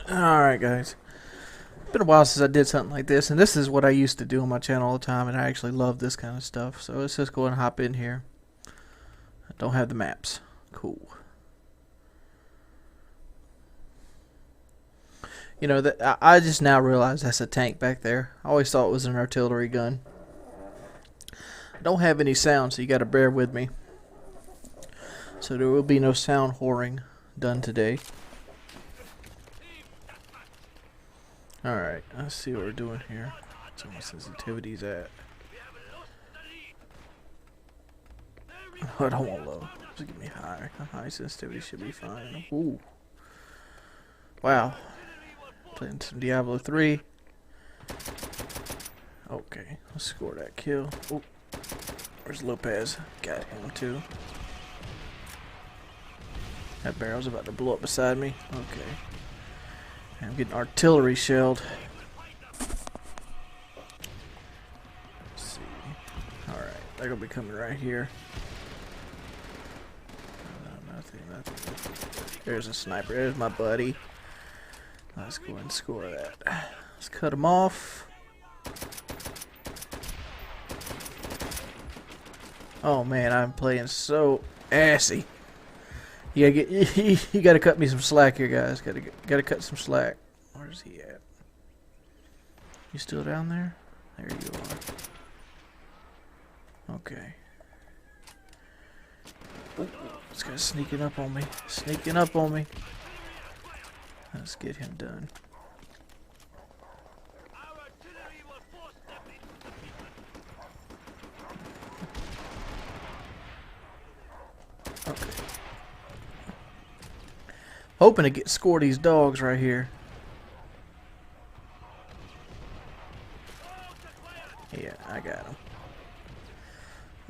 Alright guys, it's been a while since I did something like this, and this is what I used to do on my channel all the time, and I actually love this kind of stuff. So let's just go and hop in here. I don't have the maps. Cool. You know, that I just now realize that's a tank back there. I always thought it was an artillery gun. I don't have any sound, so you gotta bear with me. So there will be no sound whoring done today. Alright, let's see what we're doing here. So my sensitivity's at. Oh, I don't want low. Just give me high. High sensitivity should be fine. Ooh. Wow. Playing some Diablo 3. Okay, let's score that kill. Ooh. Where's Lopez? Got him too. That barrel's about to blow up beside me. Okay. I'm getting artillery shelled. Let's see. Alright, they're gonna be coming right here. Nothing. There's a sniper. There's my buddy. Let's go and score that. Let's cut him off. Oh man, I'm playing so assy. You gotta get, you gotta cut me some slack here, guys. Gotta cut some slack. Where's he at? You still down there? There you are. Okay. Ooh, this guy's sneaking up on me. Sneaking up on me. Let's get him done. Okay. Hoping to score these dogs right here. Yeah, I got him.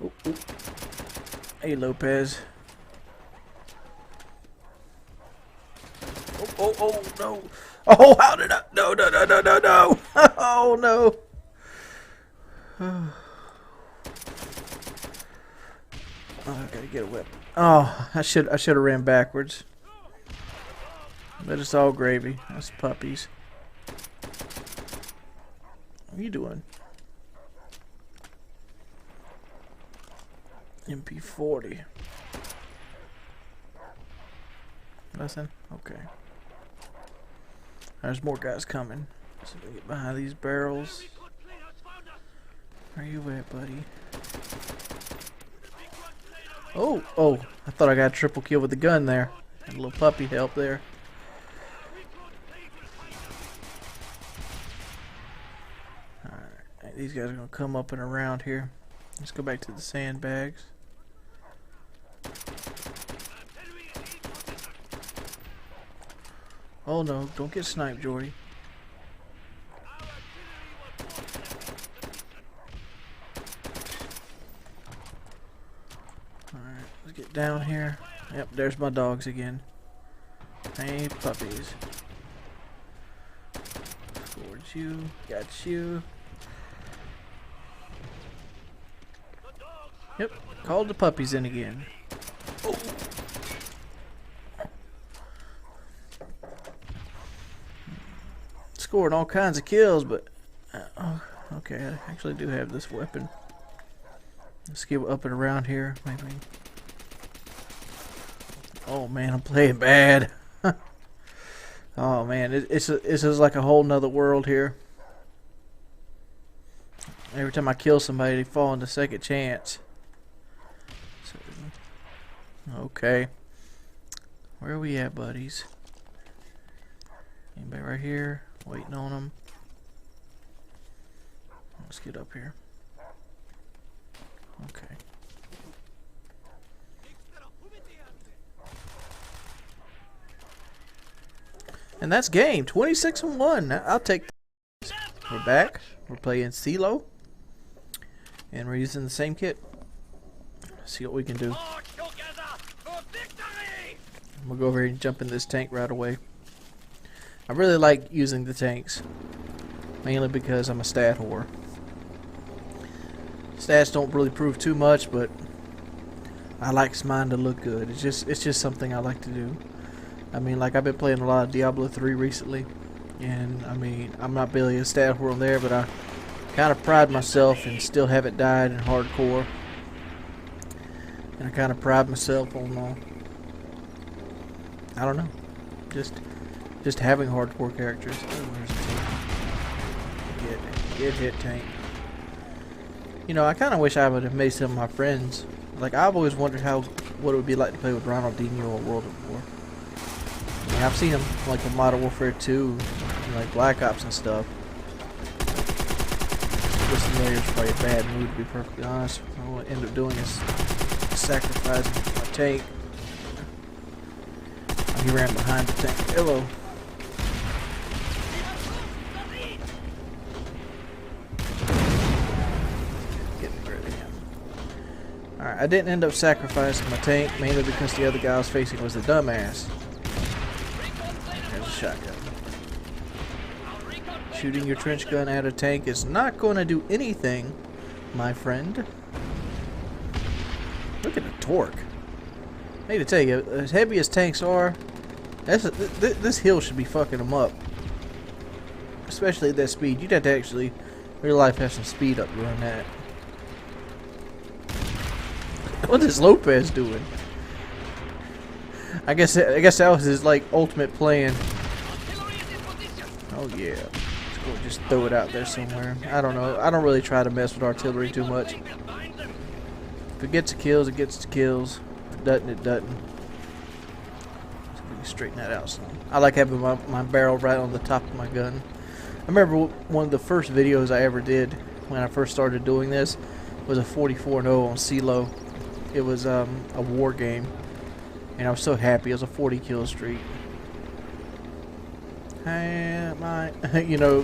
Ooh, ooh. Hey, Lopez. Oh, no. Oh, how did I? No. Oh, no. Oh, I gotta get a whip. Oh, I should have ran backwards. But it's all gravy. That's puppies. What are you doing? MP40. Nothing? Okay. There's more guys coming. So we get behind these barrels. Where you at, buddy? Oh, I thought I got a triple kill with the gun there. Had a little puppy help there. Alright, these guys are gonna come up and around here. Let's go back to the sandbags. Oh no, don't get sniped, Jordy. Alright, let's get down here. Yep, there's my dogs again. Hey, puppies. Towards you. Got you. Yep, called the puppies in again. Oh. Scored all kinds of kills, but oh, okay, I actually do have this weapon. Let's get up and around here, maybe. Oh man, I'm playing bad. Oh man, it's just like a whole nother world here. Every time I kill somebody, they fall into second chance. So, okay, where are we at, buddies? Anybody right here? Waiting on them. Let's get up here. Okay. And that's game 26-1. I'll take that. We're back. We're playing CeeLo. And we're using the same kit. Let's see what we can do. We'll go over here and jump in this tank right away. I really like using the tanks, mainly because I'm a stat whore. Stats don't really prove too much, but I like mine to look good. It's just something I like to do. I mean, like, I've been playing a lot of Diablo 3 recently, and I mean, I'm not barely a stat world there, but I kind of pride myself and still haven't died in hardcore. And I kind of pride myself on, I don't know, just having hardcore characters. Oh, where's the tank? Get hit, tank. You know, I kind of wish I would have made some of my friends. Like, I've always wondered what it would be like to play with Ronaldinho in World of War. I mean, I've seen him like in Modern Warfare 2, and, like Black Ops and stuff. This layer's probably a bad mood, to be perfectly honest. What I end up doing is sacrificing my tank. Oh, he ran behind the tank. Hello. Alright, I didn't end up sacrificing my tank, mainly because the other guy I was facing was a dumbass. There's a shotgun. Shooting your trench gun at a tank is not going to do anything, my friend. Look at the torque. I need to tell you, as heavy as tanks are, this hill should be fucking them up. Especially at that speed. You'd have to actually, real life, have some speed up to run that. What is Lopez doing? I guess that was his like ultimate plan. Oh yeah, let's go just throw it out there somewhere. I don't know. I don't really try to mess with artillery too much. If it gets the kills, it gets the kills. If it doesn't, it doesn't. So we can straighten that out some. I like having my barrel right on the top of my gun. I remember one of the first videos I ever did when I first started doing this was a 44-0 on CeeLo. It was a war game, and I was so happy. It was a 40 kill streak. You know,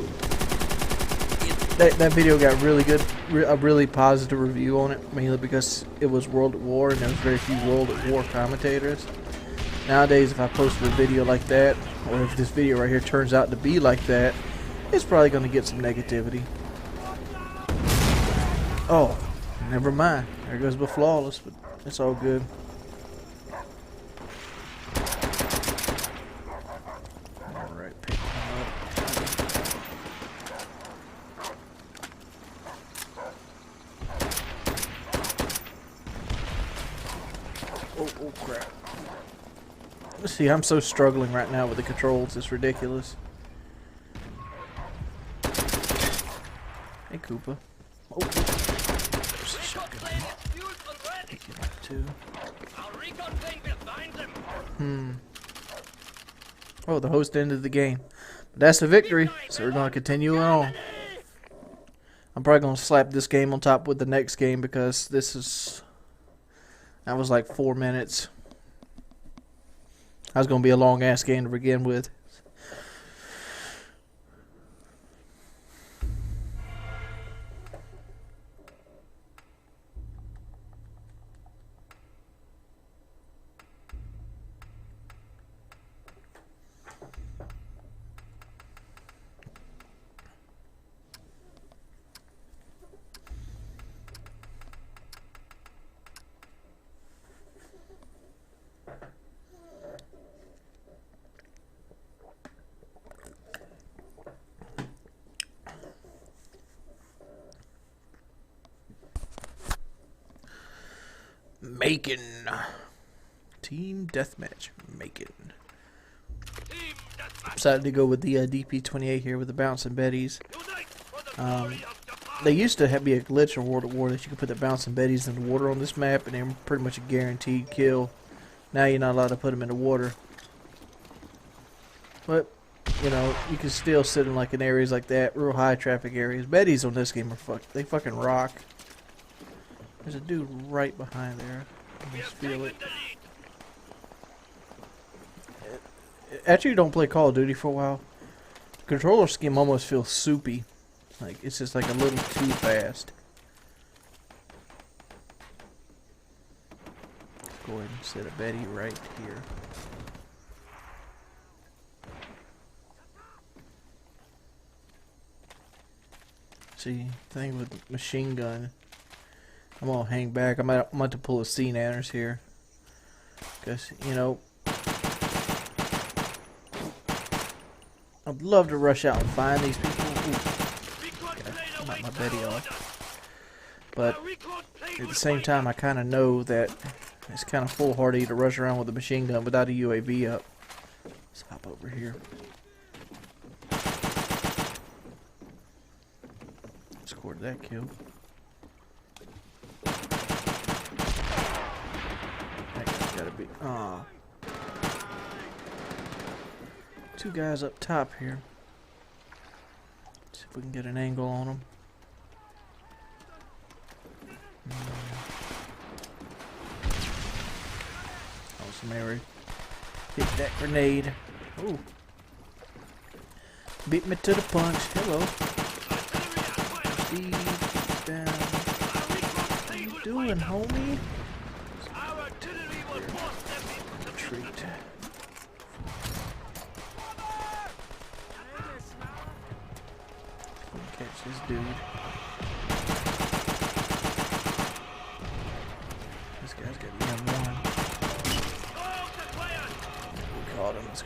that video got really good, a really positive review on it, mainly because it was World at War, and there was very few World at War commentators. Nowadays, if I posted a video like that, or if this video right here turns out to be like that, it's probably going to get some negativity. Oh, never mind. There goes my flawless, but it's all good. Alright, pick him up. Oh crap. Let's see, I'm so struggling right now with the controls, it's ridiculous. Hey, Koopa. Oh, there's a shotgun. Take it back too. Oh, the host ended the game. But that's the victory, so we're going to continue on. I'm probably going to slap this game on top with the next game because that was like 4 minutes. That was going to be a long ass game to begin with. Macon. Team Deathmatch. Macon. Decided to go with the DP28 here with the bouncing Betties. They used to be a glitch in World at War that you could put the bouncing Betties in the water on this map and they were pretty much a guaranteed kill. Now you're not allowed to put them in the water. But, you know, you can still sit in like in areas like that, real high traffic areas. Betties on this game are they fucking rock. There's a dude right behind there. I just feel it. After you don't play Call of Duty for a while, the controller scheme almost feels soupy. Like, it's just like a little too fast. Go ahead and set a Betty right here. See, thing with machine gun. I'm gonna hang back. I'm about to pull a C-nanners here. Because, you know, I'd love to rush out and find these people. Ooh. Knock my Betty off. But at the same time, I kind of know that it's kind of foolhardy to rush around with a machine gun without a UAV up. Let's hop over here. Scored that kill. That guy's gotta be. Aw. Two guys up top here. See if we can get an angle on them. Oh, Mary. Hit that grenade. Ooh. Beat me to the punch. Hello. Steve down. What are you doing, homie? Retreat. Catch this dude. This guy's got the M1. We caught him. Let's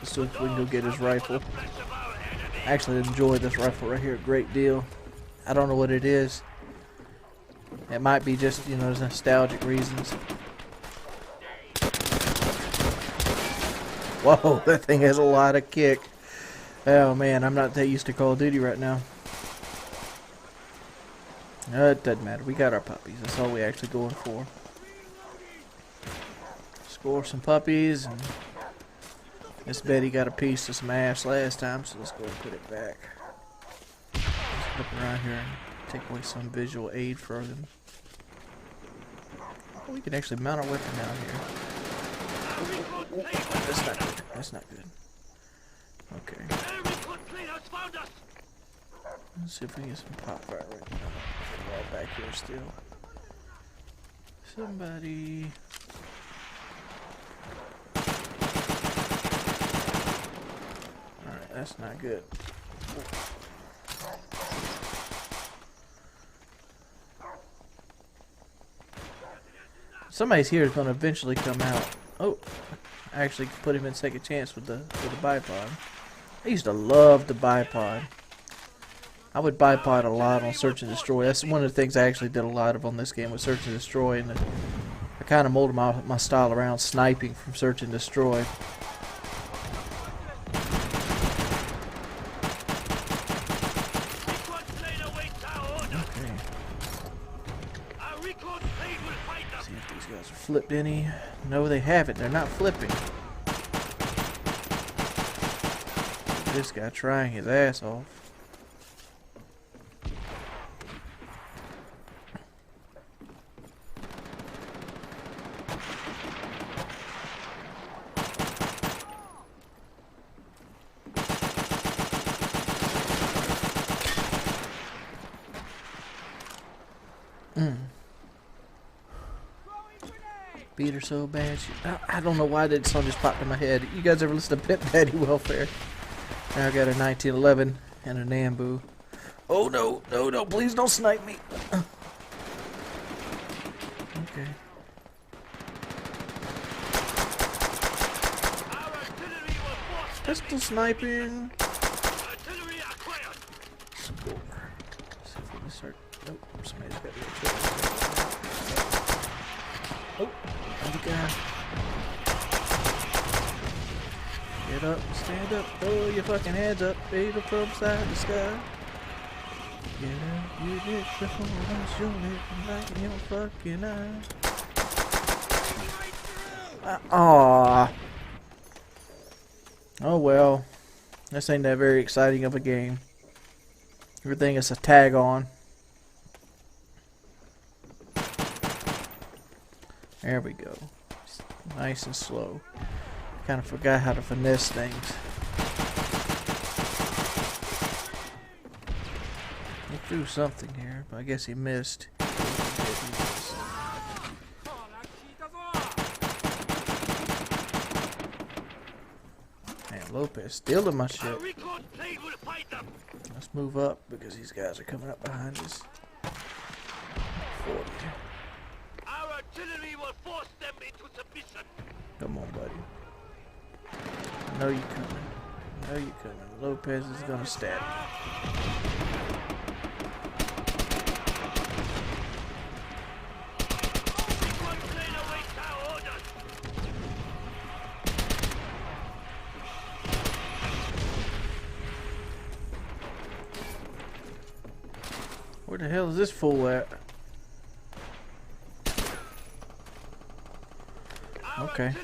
see if we can go get his rifle. I actually enjoy this rifle right here a great deal. I don't know what it is. It might be just, you know, nostalgic reasons. Whoa, that thing has a lot of kick. Oh man, I'm not that used to Call of Duty right now. It doesn't matter. We got our puppies. That's all we actually going for. Score some puppies. And Miss Betty got a piece of some ass last time, so let's go and put it back. Let's look around here and take away some visual aid for them. Oh, we can actually mount our weapon down here. Oh, that's not good. That's not good. Okay. Let's see if we can get some pop fire right now. We're all back here still. Somebody. Alright, that's not good. Somebody's here is going to eventually come out. Oh, I actually put him in second chance with the bipod. I used to love the bipod. I would bipod a lot on Search and Destroy. That's one of the things I actually did a lot of on this game with Search and Destroy, and I kind of molded my style around sniping from Search and Destroy. Okay. See if these guys are flipped any. No, they haven't. They're not flipping. This guy trying his ass off. Beat her so bad. I don't know why that song just popped in my head. You guys ever listen to Pet Daddy Welfare? Now I got a 1911 and a Nambu. Oh no, no, no, please don't snipe me. Okay. Pistol sniping. Score. Let's see if we can start. Nope, somebody's got to be oh, another guy. Get up, stand up, throw your fucking hands up, baby, from side to sky. Get up, you get before I show it like in your fucking eye. Aww. Oh well. This ain't that very exciting of a game. Everything is a tag on. There we go. Nice and slow. Kind of forgot how to finesse things. He threw something here, but I guess he missed. Man, Lopez stealing my shit. Let's move up because these guys are coming up behind us. 40. Come on, buddy. I know you're coming. Oh, you coming? Lopez is gonna stab you. Where the hell is this fool at? Okay.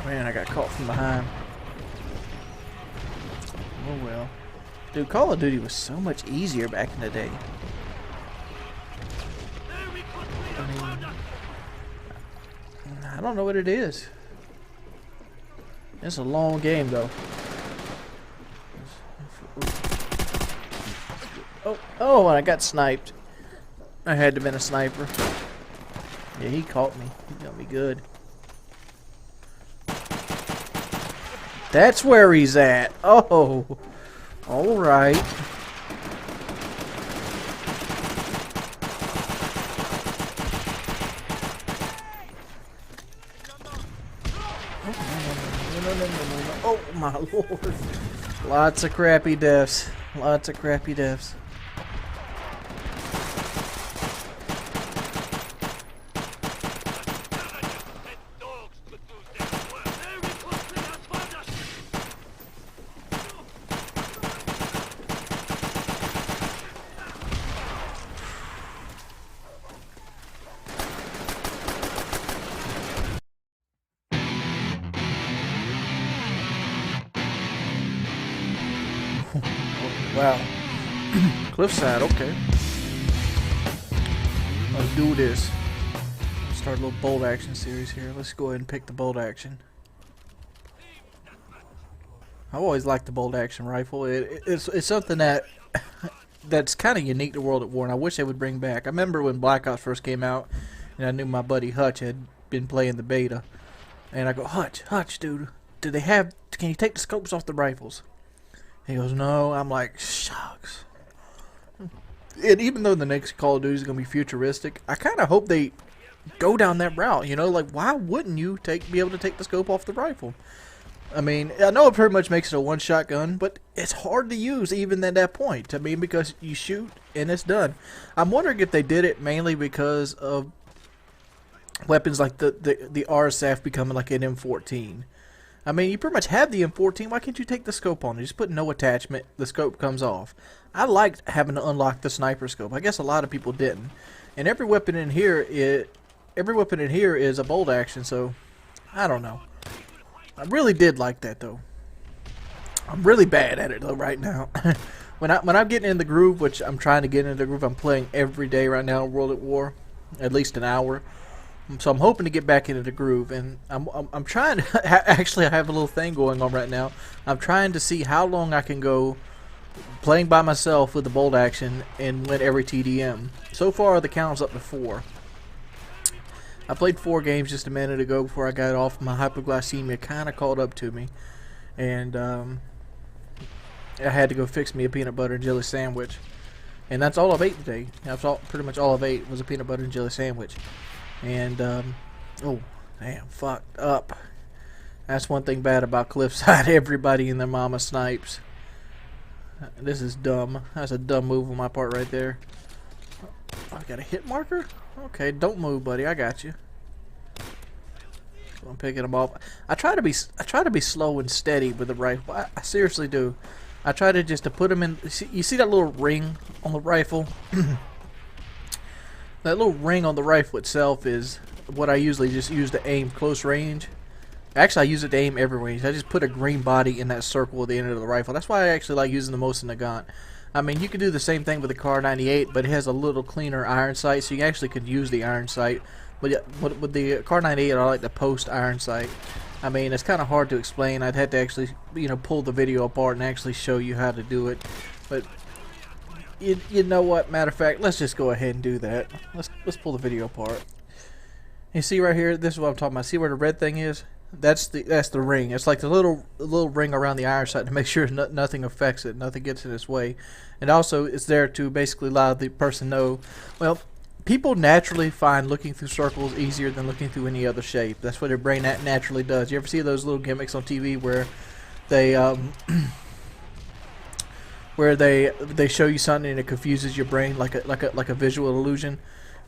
Man, I got caught from behind. Oh well. Dude, Call of Duty was so much easier back in the day. I mean, I don't know what it is. It's a long game though. Oh, and I got sniped. I had to have been a sniper. Yeah, he caught me. He got me good. That's where he's at. Oh, all right. Oh my lord. Lots of crappy deaths. Lots of crappy deaths. Wow. Cliffside, okay. Let's do this. Start a little bolt action series here. Let's go ahead and pick the bolt action. I've always liked the bolt action rifle. It's something that's kind of unique to World at War, and I wish they would bring back. I remember when Black Ops first came out, and I knew my buddy Hutch had been playing the beta, and I go, Hutch, dude, can you take the scopes off the rifles? He goes, no. I'm like, shucks. And even though the next Call of Duty is going to be futuristic, I kind of hope they go down that route. You know, like, why wouldn't you be able to take the scope off the rifle? I mean, I know it pretty much makes it a one-shot gun, but it's hard to use even at that point. I mean, because you shoot and it's done. I'm wondering if they did it mainly because of weapons like the RSF becoming like an M14. I mean, you pretty much have the M14. Why can't you take the scope on it? Just put no attachment. The scope comes off. I liked having to unlock the sniper scope. I guess a lot of people didn't. And every weapon in here is a bolt action. So I don't know. I really did like that though. I'm really bad at it though right now. when I'm getting in the groove, which I'm trying to get into the groove, I'm playing every day right now in World at War, at least an hour. So I'm hoping to get back into the groove, and I'm trying to actually I have a little thing going on right now. I'm trying to see how long I can go playing by myself with the bolt action and win every TDM. So far the count's up to 4. I played 4 games just a minute ago before I got off. My hypoglycemia kind of caught up to me, and I had to go fix me a peanut butter and jelly sandwich, and that's all I've ate today. That's pretty much all I've ate was a peanut butter and jelly sandwich. And, oh, damn, fucked up. That's one thing bad about Cliffside. Everybody and their mama snipes. This is dumb. That's a dumb move on my part right there. Oh, I got a hit marker? Okay, don't move, buddy. I got you. I'm picking them off. I try to be slow and steady with the rifle. I seriously do. I try to just put them in. You see that little ring on the rifle? That little ring on the rifle itself is what I usually just use to aim close range. Actually, I use it to aim every range. I just put a green body in that circle at the end of the rifle. That's why I actually like using the most in the gun. I mean, you can do the same thing with the Kar 98, but it has a little cleaner iron sight, so you actually could use the iron sight. But with the Kar 98, I like the post iron sight. I mean, it's kind of hard to explain. I'd have to actually, pull the video apart and actually show you how to do it. But you know what? Matter of fact, let's just go ahead and do that. Let's pull the video apart. You see right here, this is what I'm talking about. See where the red thing is? That's the ring. It's like the little ring around the iron sight to make sure nothing affects it, nothing gets in its way, and also it's there to basically allow the person know. Well, people naturally find looking through circles easier than looking through any other shape. That's what their brain naturally does. You ever see those little gimmicks on TV where they where they show you something and it confuses your brain like a visual illusion?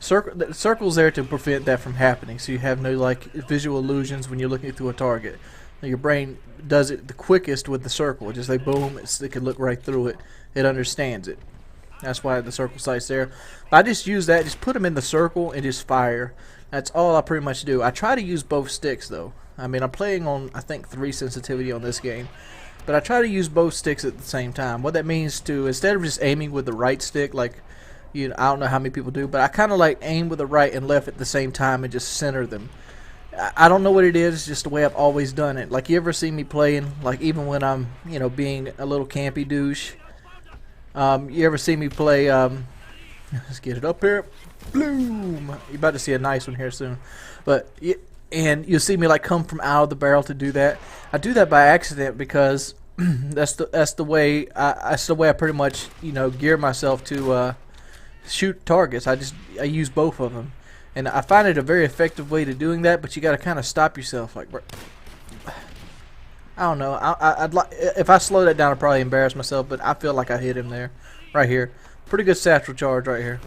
Circle's there to prevent that from happening, so you have no like visual illusions when you're looking through a target. Your brain does it the quickest with the circle. Just like boom, it can look right through it. It understands it. That's why the circle sight's there. But I just use that, just put them in the circle and just fire. That's all I pretty much do. I try to use both sticks though. I mean, I'm playing on I think 3 sensitivity on this game, but I try to use both sticks at the same time. What that means to, instead of just aiming with the right stick, like, you know, I don't know how many people do, but I kind of like aim with the right and left at the same time and just center them. I don't know what it is, it's just the way I've always done it. Like, you ever see me playing, like, even when I'm, you know, being a little campy douche, you ever see me play, let's get it up here, bloom, you're about to see a nice one here soon, but, and you'll see me, like, come from out of the barrel to do that. I do that by accident because that's the way I pretty much, you know, gear myself to, shoot targets. I use both of them, and I find it a very effective way to doing that. But you got to kind of stop yourself. Like, I don't know. I'd like, if I slow that down, I'd probably embarrass myself. But I feel like I hit him there, right here. Pretty good satchel charge right here,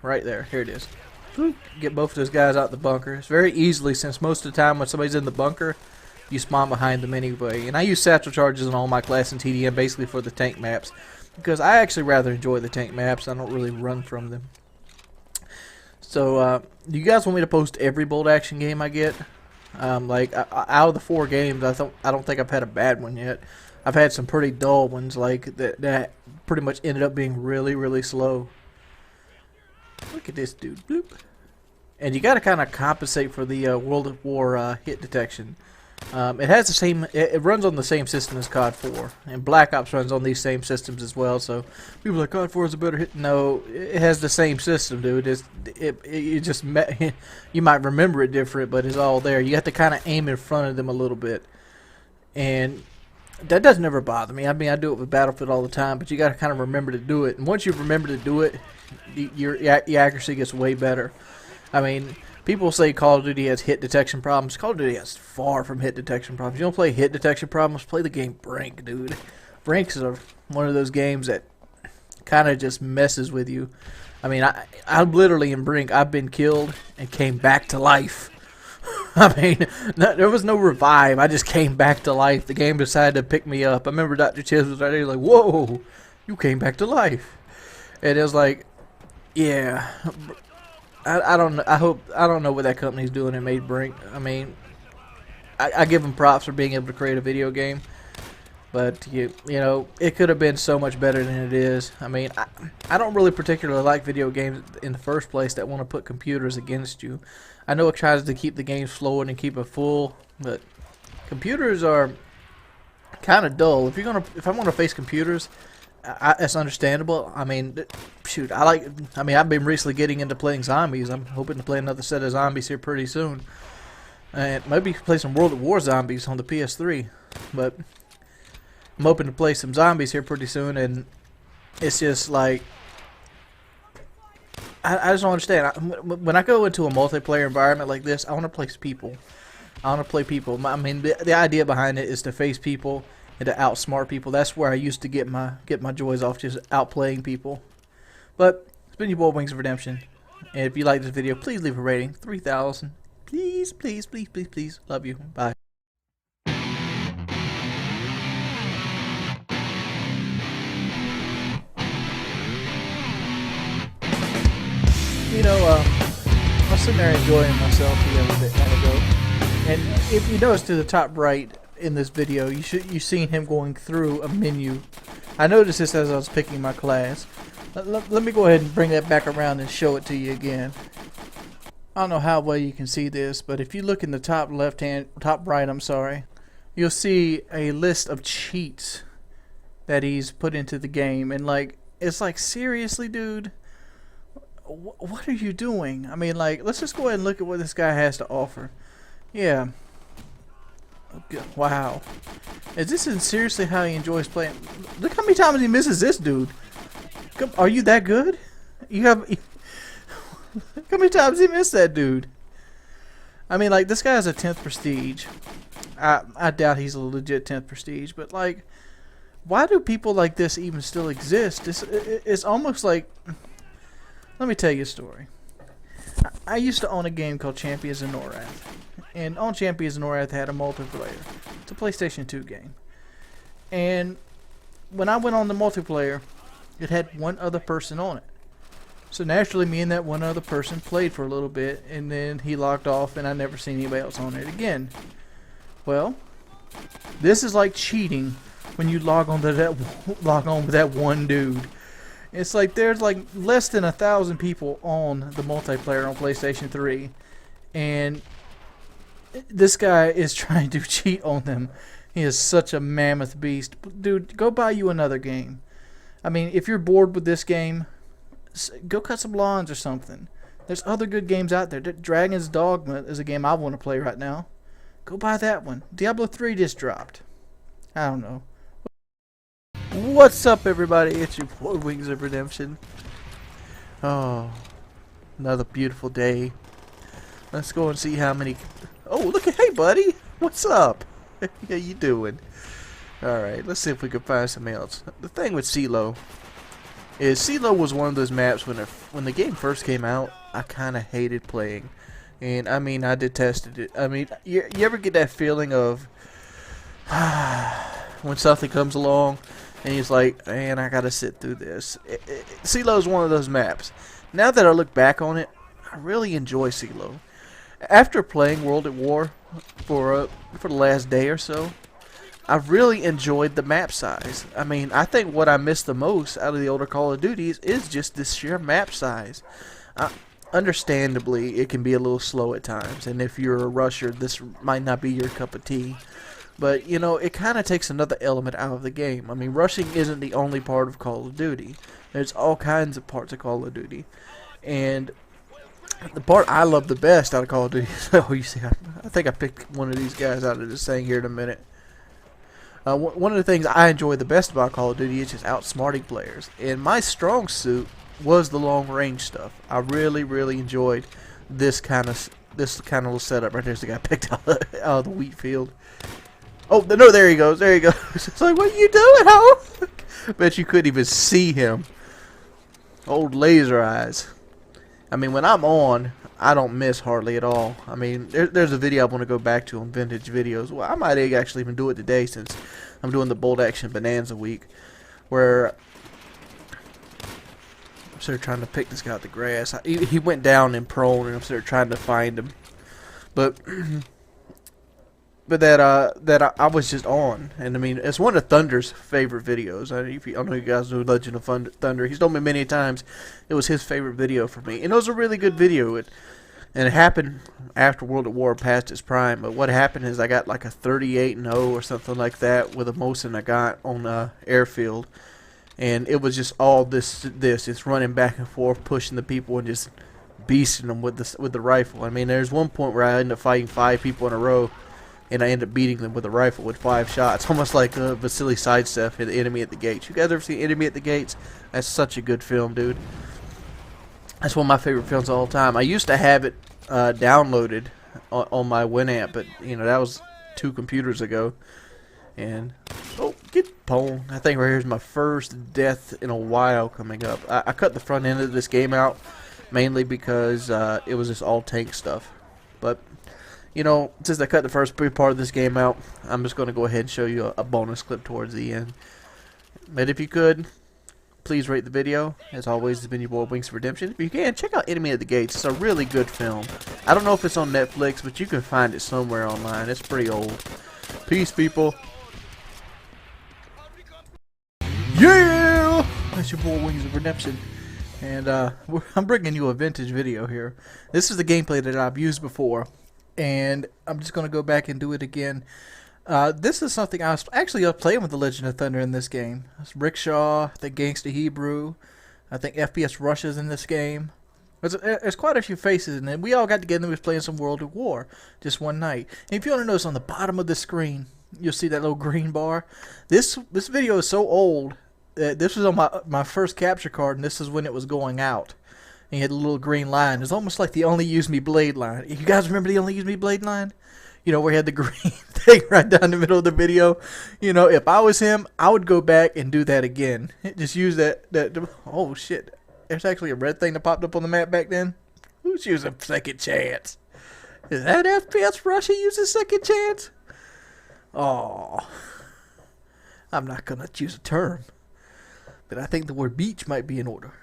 right there. Here it is. Get both of those guys out the bunker. It's very easily, since most of the time when somebody's in the bunker, you spawn behind them anyway. And I use satchel charges in all my class in TDM basically for the tank maps, because I actually rather enjoy the tank maps. I don't really run from them. So, do you guys want me to post every bolt action game I get? Like, out of the 4 games, I don't think I've had a bad one yet. I've had some pretty dull ones, like, that pretty much ended up being really, really slow. Look at this dude. Bloop. And you gotta kind of compensate for the World of War hit detection. It has the same. It runs on the same system as COD 4, and Black Ops runs on these same systems as well. So people are like, COD 4 is a better hit. No, it has the same system, dude. It just you might remember it different, but it's all there. You have to kind of aim in front of them a little bit, and that doesn't ever bother me. I mean, I do it with Battlefield all the time, but you got to kind of remember to do it. And once you remember to do it, your accuracy gets way better. I mean, people say Call of Duty has hit detection problems. Call of Duty has far from hit detection problems. You don't play hit detection problems, play the game Brink, dude. Brinks are one of those games that kind of just messes with you. I mean, I'm literally in Brink. I've been killed and came back to life. I mean, there was no revive. I just came back to life. The game decided to pick me up. I remember Dr. Chiz was right there like, whoa, you came back to life. And it was like, yeah. I don't know. I don't know what that company's doing that made Brink. I mean, I give them props for being able to create a video game, but you know, it could have been so much better than it is. I mean, I don't really particularly like video games in the first place that want to put computers against you. I know it tries to keep the game flowing and keep it full, but computers are kind of dull. If I'm gonna face computers, that's understandable. I mean, shoot, I mean, I've been recently getting into playing zombies. I'm hoping to play another set of zombies here pretty soon, and maybe play some World of War zombies on the PS3. But I'm hoping to play some zombies here pretty soon, and it's just like, I just don't understand. When I go into a multiplayer environment like this, I want to play people. I want to play people. I mean, the idea behind it is to face people and to outsmart people. That's where I used to get my joys off, just outplaying people. But it's been your boy Wings of Redemption, and if you like this video, please leave a rating. 3,000, please, please, please, please, please. Love you. Bye. You know, I was sitting there enjoying myself the other day ago, and if you notice to the top right in this video, you seen him going through a menu. I noticed this as I was picking my class. Let me go ahead and bring that back around and show it to you again. I don't know how well you can see this, but if you look in the top right, I'm sorry, you'll see a list of cheats that he's put into the game, and like, it's like, seriously, dude, what are you doing? I mean, like, let's just go ahead and look at what this guy has to offer. Yeah. Wow. Is this seriously how he enjoys playing? Look how many times he misses this dude. Are you that good? You have. How many times he missed that dude? I mean, like, this guy has a 10th prestige. I doubt he's a legit 10th prestige, but, like, why do people like this even still exist? It's almost like... Let me tell you a story. I used to own a game called Champions of Norath. And on Champions of Norath had a multiplayer. It's a PlayStation 2 game. And when I went on the multiplayer, it had one other person on it. So naturally, me and that one other person played for a little bit, and then he logged off, and I never seen anybody else on it again. Well, this is like cheating when you log on with that one dude. It's like there's like less than 1,000 people on the multiplayer on PlayStation 3, and this guy is trying to cheat on them. He is such a mammoth beast. Dude, go buy you another game. I mean, if you're bored with this game, go cut some lawns or something. There's other good games out there. Dragon's Dogma is a game I want to play right now. Go buy that one. Diablo 3 just dropped. I don't know. What's up, everybody? It's your boy Wings of Redemption. Oh, another beautiful day. Let's go and see how many... Oh, look at... Hey, buddy. What's up? How you doing? Alright, let's see if we can find something else. The thing with CeeLo is CeeLo was one of those maps when the game first came out, I kind of hated playing. And, I mean, I detested it. I mean, you ever get that feeling of when something comes along and he's like, man, I gotta sit through this. CeeLo is one of those maps. Now that I look back on it, I really enjoy CeeLo. After playing World at War for the last day or so, I've really enjoyed the map size. I mean, I think what I miss the most out of the older Call of Duties is just this sheer map size. Understandably, it can be a little slow at times, and if you're a rusher, this might not be your cup of tea. But, you know, it kind of takes another element out of the game. I mean, rushing isn't the only part of Call of Duty. There's all kinds of parts of Call of Duty. And the part I love the best out of Call of Duty is, oh, you see, I think I picked one of these guys out of this thing here in a minute. One of the things I enjoy the best about Call of Duty is just outsmarting players. And my strong suit was the long range stuff. I really, really enjoyed this kind of little setup right there's the guy picked out of the wheat field. Oh no! There he goes. There he goes. It's like, what are you doing, ho? Bet you couldn't even see him. Old laser eyes. I mean, when I'm on, I don't miss hardly at all. I mean, there's a video I want to go back to on vintage videos. Well, I might actually even do it today since I'm doing the bolt action Bonanza week, where I'm sort of trying to pick this guy out the grass. He went down and prone, and I'm sort of trying to find him. But that I was just on, and I mean, it's one of Thunder's favorite videos. I know you guys know Legend of Thunder. He's told me many times it was his favorite video for me, and it was a really good video. And it happened after World at War past its prime. But what happened is I got like a 38-0 or something like that with a Mosin I got on airfield, and it was just all this. It's running back and forth, pushing the people and just beasting them with the rifle. I mean, there's one point where I ended up fighting 5 people in a row, and I ended up beating them with a rifle with 5 shots. Almost like Vasily Sidestep in The Enemy at the Gates. You guys ever seen Enemy at the Gates? That's such a good film, dude. That's one of my favorite films of all time. I used to have it downloaded on my Winamp, but, you know, that was 2 computers ago. And, oh, get pwned. I think right here's my first death in a while coming up. I cut the front end of this game out, mainly because it was just all tank stuff. But, you know, since I cut the first part of this game out, I'm just going to go ahead and show you a bonus clip towards the end. But if you could, please rate the video. As always, it's been your boy Wings of Redemption. If you can, check out Enemy at the Gates. It's a really good film. I don't know if it's on Netflix, but you can find it somewhere online. It's pretty old. Peace, people. Yeah! That's your boy Wings of Redemption. And I'm bringing you a vintage video here. This is the gameplay that I've used before, and I'm just going to go back and do it again. This is something I was actually playing with the Legend of Thunder in this game. It's Rickshaw, I think Gangsta Hebrew, I think FPS Rush is in this game. There's quite a few faces, and then we all got together and was playing some World of War just one night. And if you want to notice on the bottom of the screen, you'll see that little green bar. This video is so old that this was on my first capture card, and this is when it was going out. And you had a little green line. It's almost like the Only Use Me Blade line. You guys remember the Only Use Me Blade line? You know, where he had the green thing right down the middle of the video. You know, if I was him, I would go back and do that again. Just use that oh shit. There's actually a red thing that popped up on the map back then. Who's using second chance? Is that FPS Russia uses second chance? Oh, I'm not gonna choose a term, but I think the word beach might be in order.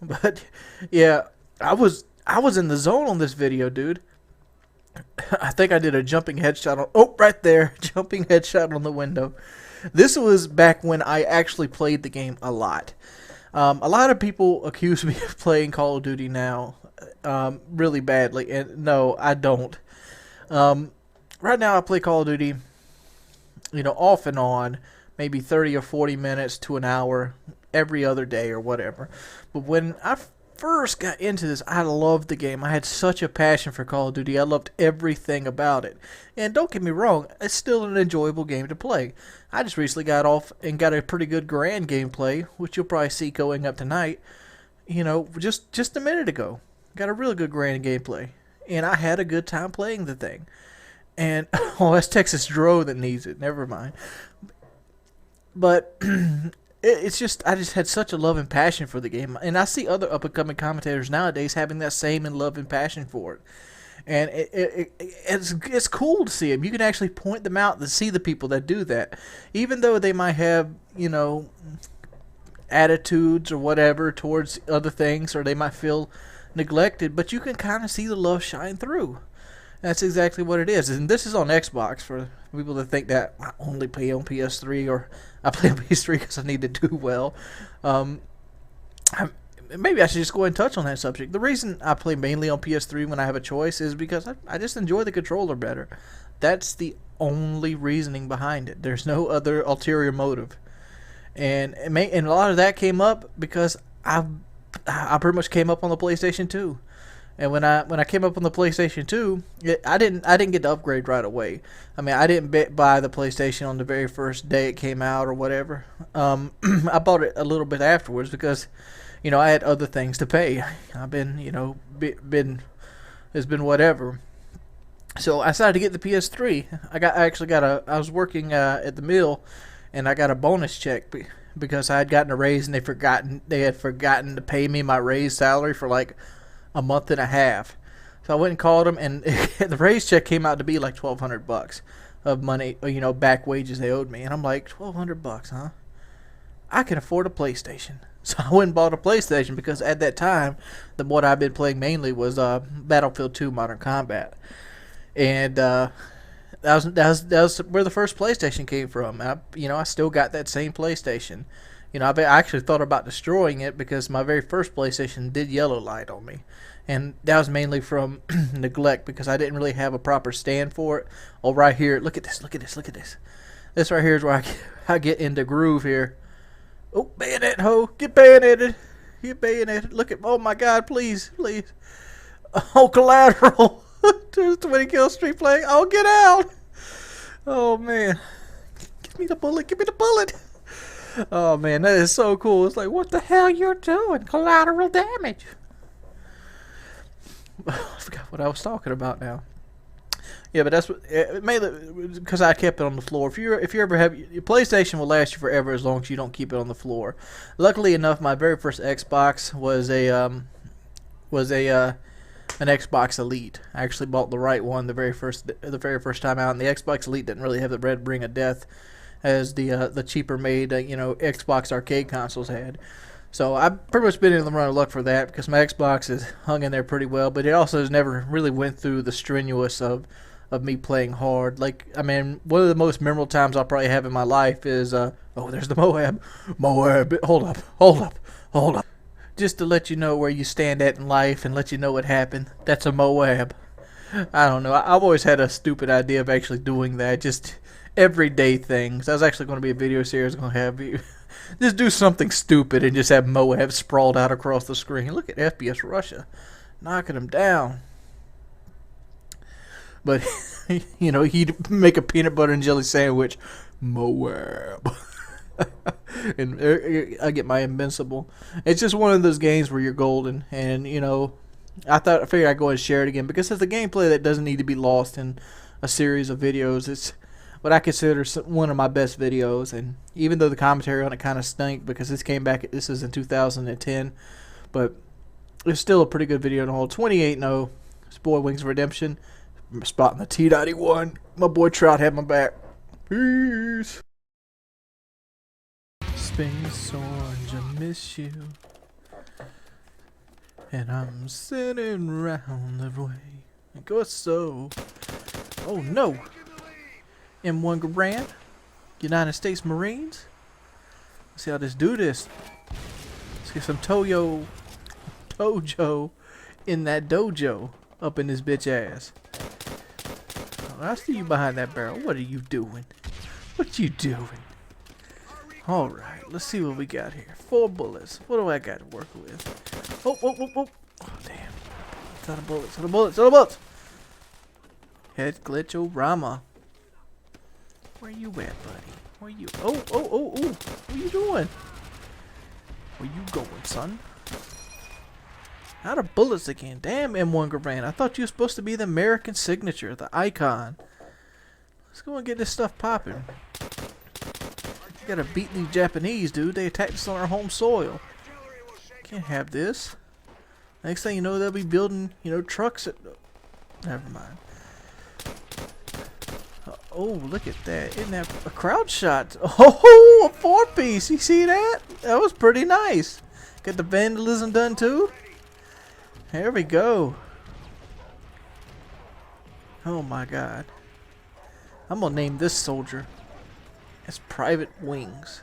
But yeah, I was in the zone on this video, dude. I think I did a jumping headshot on, oh, right there, jumping headshot on the window. This was back when I actually played the game a lot. A lot of people accuse me of playing Call of Duty now really badly, and no, I don't. Right now I play Call of Duty, you know, off and on, maybe 30 or 40 minutes to an hour every other day or whatever. But when I first got into this, I loved the game. I had such a passion for Call of Duty. I loved everything about it. And don't get me wrong, it's still an enjoyable game to play. I just recently got off and got a pretty good grand gameplay, which you'll probably see going up tonight. You know, just a minute ago. Got a really good grand gameplay. And I had a good time playing the thing. And, oh, that's Texas Dro that needs it. Never mind. But it's just, I just had such a love and passion for the game. And I see other up-and-coming commentators nowadays having that same love and passion for it. And it's cool to see them. You can actually point them out to see the people that do that. Even though they might have, you know, attitudes or whatever towards other things, or they might feel neglected, but you can kind of see the love shine through. That's exactly what it is. And this is on Xbox for people that think that I only play on PS3, or I play on PS3 because I need to do well. Maybe I should just go ahead and touch on that subject. The reason I play mainly on PS3 when I have a choice is because I just enjoy the controller better. That's the only reasoning behind it. There's no other ulterior motive. And a lot of that came up because I pretty much came up on the PlayStation 2. And when I came up on the PlayStation 2, I didn't get the upgrade right away. I mean, I didn't buy the PlayStation on the very first day it came out or whatever. I bought it a little bit afterwards because, you know, I had other things to pay. I've been, you know, it's been whatever. So I decided to get the PS3. I was working at the mill, and I got a bonus check because I had gotten a raise, and they had forgotten to pay me my raise salary for like a month and a half. So I went and called them, and the raise check came out to be like $1,200 of money, you know, back wages they owed me. And I'm like, $1,200, huh? I can afford a PlayStation. So I went and bought a PlayStation because at that time, what I've been playing mainly was Battlefield 2 Modern Combat. And that was where the first PlayStation came from. I still got that same PlayStation. You know, I actually thought about destroying it because my very first PlayStation did yellow light on me. And that was mainly from neglect because I didn't really have a proper stand for it. Oh, right here. Look at this. Look at this. Look at this. This right here is where I get into groove here. Oh, bayonet, ho. Get bayoneted. Get bayoneted. Look at, oh my God, please, please. Oh, collateral. There's 20 kill streak playing. Oh, get out. Oh, man. Give me the bullet. Give me the bullet. Oh, man, that is so cool. It's like, what the hell you're doing? Collateral damage. I forgot what I was talking about now. Yeah, but that's what mainly because I kept it on the floor. If you ever have your PlayStation will last you forever as long as you don't keep it on the floor. Luckily enough, my very first Xbox was an Xbox Elite. I actually bought the right one the very first time out, and the Xbox Elite didn't really have the red ring of death as the cheaper made Xbox arcade consoles had. So I've pretty much been in the run of luck for that because my Xbox has hung in there pretty well, but it also has never really went through the strenuous of me playing hard. Like, I mean, one of the most memorable times I'll probably have in my life is, oh, there's the Moab. Hold up. Just to let you know where you stand at in life and let you know what happened. That's a Moab. I don't know. I've always had a stupid idea of actually doing that. Just everyday things. That's actually going to be a video series. I'm going to have you just do something stupid and just have Moab sprawled out across the screen. Look at FPS Russia. knocking him down. But, you know, he'd make a peanut butter and jelly sandwich. Moab. And I get my invincible. It's just one of those games where you're golden. And, you know, I figured I'd go and share it again. Because it's a gameplay that doesn't need to be lost in a series of videos. It's what I consider one of my best videos. And even though the commentary on it kind of stunk, because this is in 2010. But it's still a pretty good video to hold. 28-0. It's boy Wings of Redemption. Spotting the T.1. My boy Trout had my back. Peace. Space orange, I miss you. And I'm sitting round the way. It goes so. Oh no. M1 Garand. United States Marines. Let's see how this do this. Let's get some Tojo in that dojo up in this bitch ass. I see you behind that barrel. What are you doing? What you doing? Alright, let's see what we got here. 4 bullets. What do I got to work with? Oh, damn. It's out of bullets. Head glitch-o-rama. Where you at, buddy? Where you? Oh. What are you doing? Where you going, son? Out of bullets again. Damn, M1 Garand. I thought you were supposed to be the American signature, the icon. Let's go and get this stuff popping. We gotta beat these Japanese, dude. They attacked us on our home soil. Can't have this. Next thing you know, they'll be building, you know, trucks at... Never mind. Oh, look at that. Isn't that a crowd shot? Oh, a 4-piece. You see that? That was pretty nice. Got the vandalism done, too. There we go. Oh my god. I'm gonna name this soldier as Private Wings.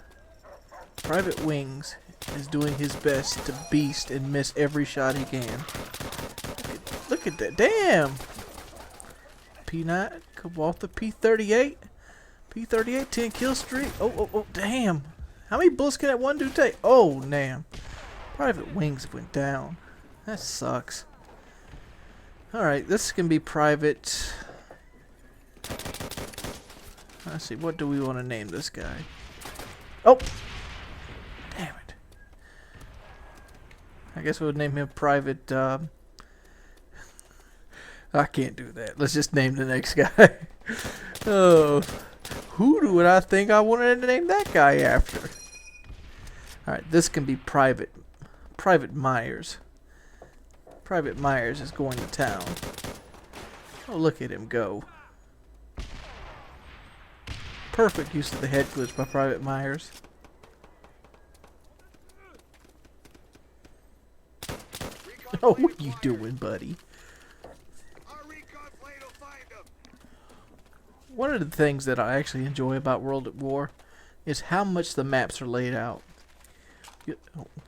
Private Wings is doing his best to beast and miss every shot he can. Look at that. Damn! P9, come off the P38. P38, 10 kill streak. Oh, damn. How many bullets can that one dude take? Oh, damn. Private Wings went down. That sucks. Alright, this can be private. Let's see, what do we want to name this guy? Oh! Damn it. I guess we'll name him Private, I can't do that. Let's just name the next guy. Oh. Who would I think I wanted to name that guy after? Alright, this can be Private Myers. Private Myers is going to town. Oh, look at him go. Perfect use of the head glitch by Private Myers. Oh, what you doing, buddy? One of the things that I actually enjoy about World at War is how much the maps are laid out.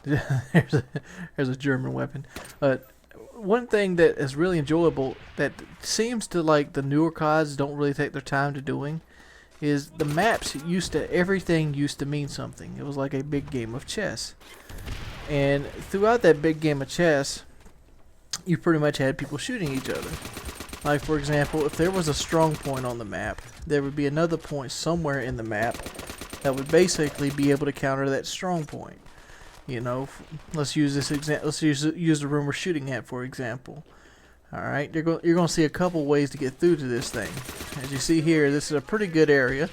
There's a German weapon. One thing that is really enjoyable that seems to like the newer CODs don't really take their time to doing is the maps everything used to mean something. It was like a big game of chess. And throughout that big game of chess, you pretty much had people shooting each other. Like, for example, if there was a strong point on the map, there would be another point somewhere in the map that would basically be able to counter that strong point. You know, let's use this example. Let's use the room we're shooting at, for example. All right, you're going to see a couple ways to get through to this thing. As you see here, this is a pretty good area. It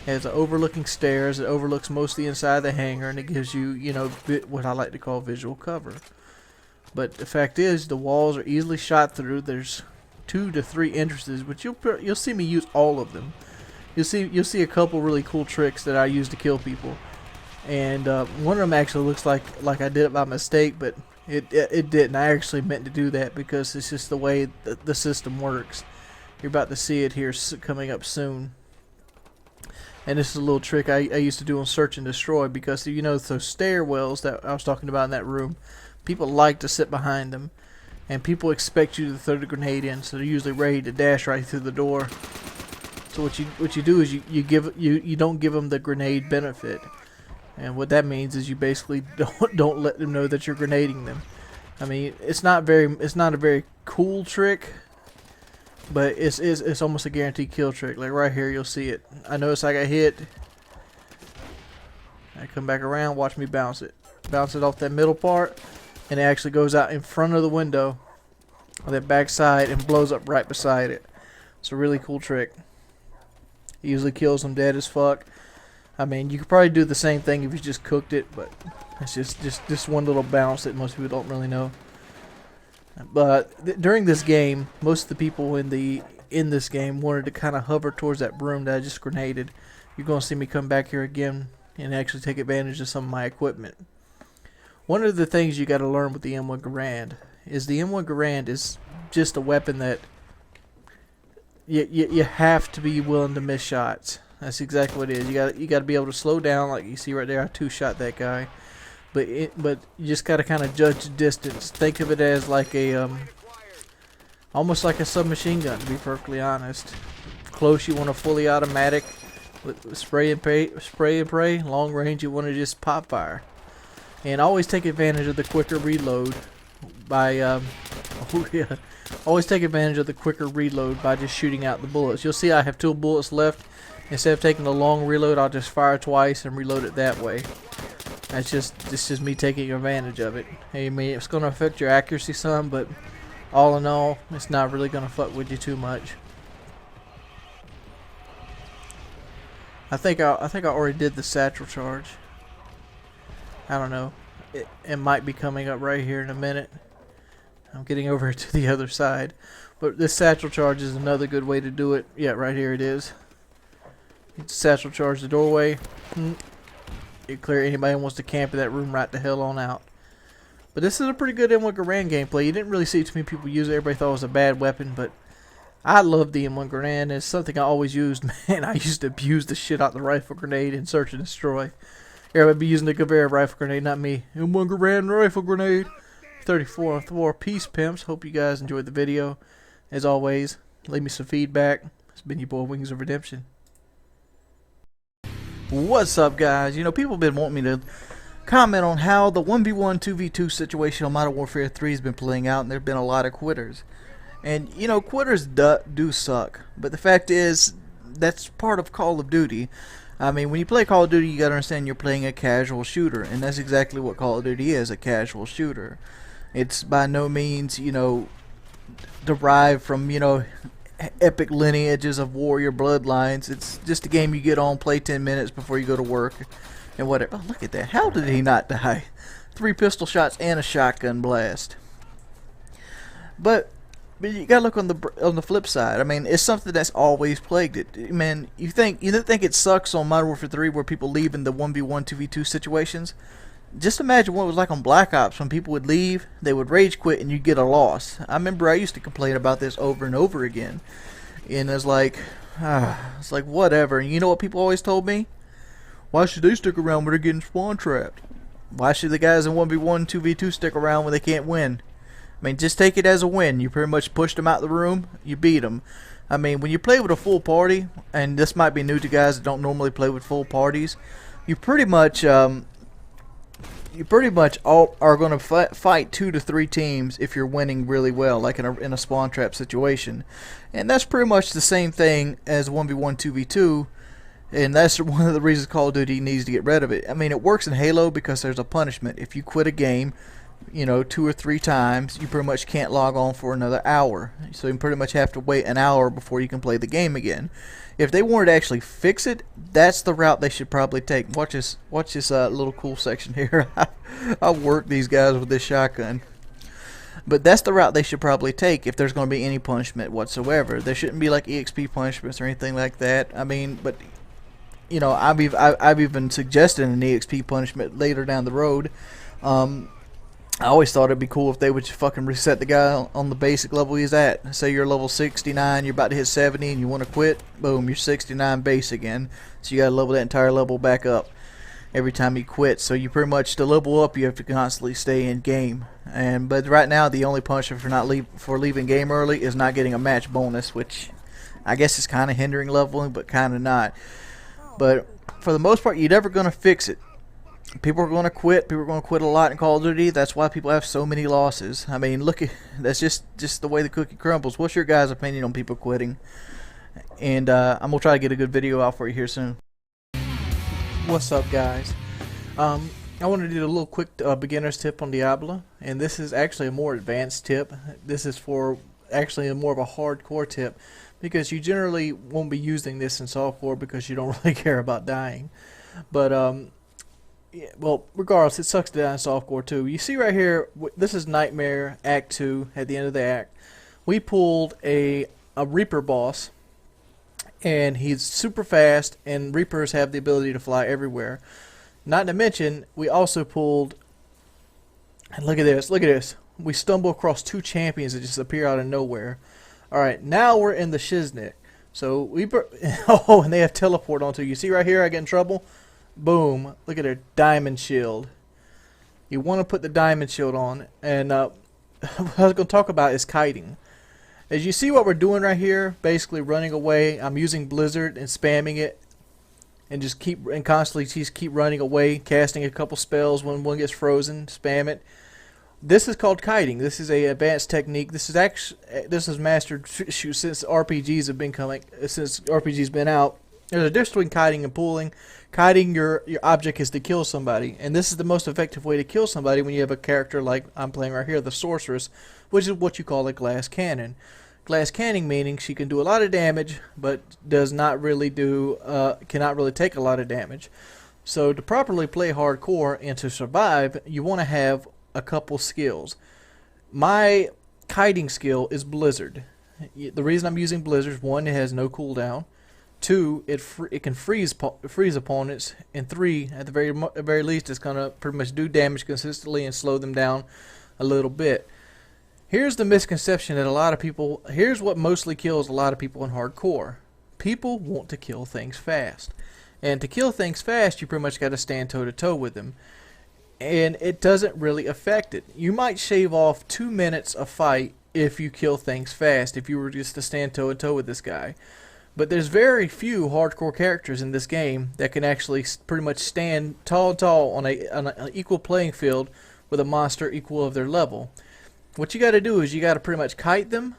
has overlooking stairs. It overlooks most of the inside of the hangar, and it gives you, you know, what I like to call visual cover. But the fact is, the walls are easily shot through. There's 2 to 3 entrances, but you'll see me use all of them. You'll see a couple really cool tricks that I use to kill people. And one of them actually looks like I did it by mistake, but it didn't. I actually meant to do that because it's just the way the system works. You're about to see it here coming up soon. And this is a little trick I used to do on Search and Destroy, because you know those stairwells that I was talking about in that room, people like to sit behind them, and people expect you to throw the grenade in, so they're usually ready to dash right through the door. So what you do is you don't give them the grenade benefit. And what that means is you basically don't let them know that you're grenading them. I mean, it's not a very cool trick, but it's almost a guaranteed kill trick. Like right here, you'll see it. I notice I got hit. I come back around, watch me bounce it off that middle part, and it actually goes out in front of the window on that back side and blows up right beside it. It's a really cool trick. It usually kills them dead as fuck. I mean, you could probably do the same thing if you just cooked it, but it's just one little bounce that most people don't really know. But during this game, most of the people in this game wanted to kind of hover towards that broom that I just grenaded. You're going to see me come back here again and actually take advantage of some of my equipment. One of the things you got to learn with the M1 Garand is the M1 Garand is just a weapon that you have to be willing to miss shots. That's exactly what it is. You got to be able to slow down, like you see right there. I two-shot that guy, but you just got to kind of judge the distance. Think of it as like a almost like a submachine gun, to be perfectly honest. Close, you want a fully automatic with spray and pray. Long range, you want to just pop fire. And always take advantage of the quicker reload by always take advantage of the quicker reload by just shooting out the bullets. You'll see I have 2 bullets left. Instead of taking a long reload, I'll just fire twice and reload it that way. This is me taking advantage of it. Hey, I mean, it's going to affect your accuracy some, but all in all, it's not really going to fuck with you too much. I think I already did the satchel charge. I don't know. It might be coming up right here in a minute. I'm getting over to the other side. But this satchel charge is another good way to do it. Yeah, right here it is. Satchel charge the doorway. You clear anybody who wants to camp in that room right the hell on out. But this is a pretty good M1 Garand gameplay. You didn't really see too many people use it. Everybody thought it was a bad weapon, but I love the M1 Garand. It's something I always used. Man, I used to abuse the shit out of the rifle grenade in Search and Destroy. Everybody be using the Gewehr rifle grenade, not me. M1 Garand rifle grenade. 34 peace pimps. Hope you guys enjoyed the video. As always, leave me some feedback. It's been your boy Wings of Redemption. What's up, guys? You know, people have been wanting me to comment on how the 1v1 2v2 situation on Modern Warfare 3 has been playing out, and there have been a lot of quitters. And you know, quitters do suck, but the fact is that's part of Call of Duty. I mean, when you play Call of Duty, you gotta understand you're playing a casual shooter, and that's exactly what Call of Duty is, a casual shooter. It's by no means, you know, derived from, you know, epic lineages of warrior bloodlines. It's just a game you get on, play 10 minutes before you go to work, and whatever. Oh, look at that. How did he not die? 3 pistol shots and a shotgun blast. But you gotta look on the flip side. I mean, it's something that's always plagued it. Man, you think it sucks on Modern Warfare 3 where people leave in the 1v1 2v2 situations? Just imagine what it was like on Black Ops when people would leave, they would rage quit, and you get a loss. I remember I used to complain about this over and over again, and it's like whatever. And you know what people always told me? Why should they stick around when they're getting spawn trapped? Why should the guys in 1v1 2v2 stick around when they can't win? I mean, just take it as a win. You pretty much pushed them out the room, you beat them. I mean, when you play with a full party, and this might be new to guys that don't normally play with full parties, you pretty much all are going to fight 2 to 3 teams if you're winning really well, like in a spawn trap situation. And that's pretty much the same thing as 1v1 2v2, and that's one of the reasons Call of Duty needs to get rid of it. I mean, it works in Halo because there's a punishment. If you quit a game, you know, 2 or 3 times, you pretty much can't log on for another hour. So you pretty much have to wait an hour before you can play the game again. If they wanted to actually fix it, that's the route they should probably take. Watch this little cool section here. I'll work these guys with this shotgun. But that's the route they should probably take if there's going to be any punishment whatsoever. There shouldn't be like EXP punishments or anything like that. I mean, but you know, I've even suggested an EXP punishment later down the road. I always thought it'd be cool if they would just fucking reset the guy on the basic level he's at. Say you're level 69, you're about to hit 70, and you want to quit. Boom, you're 69 base again. So you gotta level that entire level back up every time you quit. So you pretty much, to level up, you have to constantly stay in game. But right now, the only punishment for leaving game early is not getting a match bonus, which I guess is kind of hindering leveling, but kind of not. But for the most part, you're never gonna fix it. People are going to quit. People are going to quit a lot in Call of Duty. That's why people have so many losses. I mean, look at that's just the way the cookie crumbles. What's your guys' opinion on people quitting? And I'm gonna try to get a good video out for you here soon. What's up, guys? I wanted to do a little quick beginner's tip on Diablo, and this is actually a more advanced tip. This is for actually more of a hardcore tip, because you generally won't be using this in softcore because you don't really care about dying. But yeah, well, regardless, it sucks to die in softcore too. You see right here, this is Nightmare Act 2 at the end of the act. We pulled a Reaper boss, and he's super fast, and Reapers have the ability to fly everywhere. Not to mention, we also pulled, and look at this, we stumble across 2 champions that just appear out of nowhere. Alright, now we're in the Shiznit. So we, oh, and they have teleport onto you. See right here, I get in trouble? Boom, look at their diamond shield. You want to put the diamond shield on, and what I was going to talk about is kiting. As you see what we're doing right here, basically running away. I'm using Blizzard and spamming it, and just constantly keep running away, casting a couple spells. When one gets frozen, spam it. This is called kiting. This is a advanced technique. This is mastered since RPGs have been coming, since RPGs been out. There's a difference between kiting and pulling. Kiting, your object is to kill somebody, and this is the most effective way to kill somebody when you have a character like I'm playing right here, the sorceress, which is what you call a glass cannon. Glass cannon meaning she can do a lot of damage, but does not really cannot really take a lot of damage. So to properly play hardcore and to survive, you want to have a couple skills. My kiting skill is Blizzard. The reason I'm using Blizzard, 1, it has no cooldown. 2, it can freeze opponents, and 3, at the very least, it's gonna pretty much do damage consistently and slow them down a little bit. Here's the misconception that a lot of people. Here's what mostly kills a lot of people in hardcore. People want to kill things fast, and to kill things fast, you pretty much got to stand toe to toe with them, and it doesn't really affect it. You might shave off 2 minutes of fight if you kill things fast. If you were just to stand toe to toe with this guy. But there's very few hardcore characters in this game that can actually pretty much stand tall on an equal playing field with a monster equal of their level. What you got to do is you got to pretty much kite them,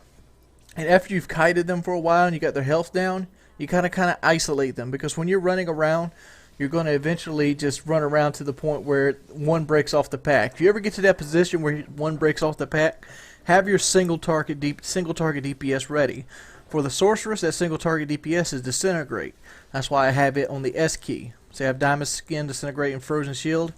and after you've kited them for a while and you got their health down, you kind of isolate them, because when you're running around, you're going to eventually just run around to the point where one breaks off the pack. If you ever get to that position where one breaks off the pack, have your single target DPS ready. For the sorceress, that single target DPS is disintegrate. That's why I have it on the S key. So I have diamond skin, disintegrate, and frozen shield.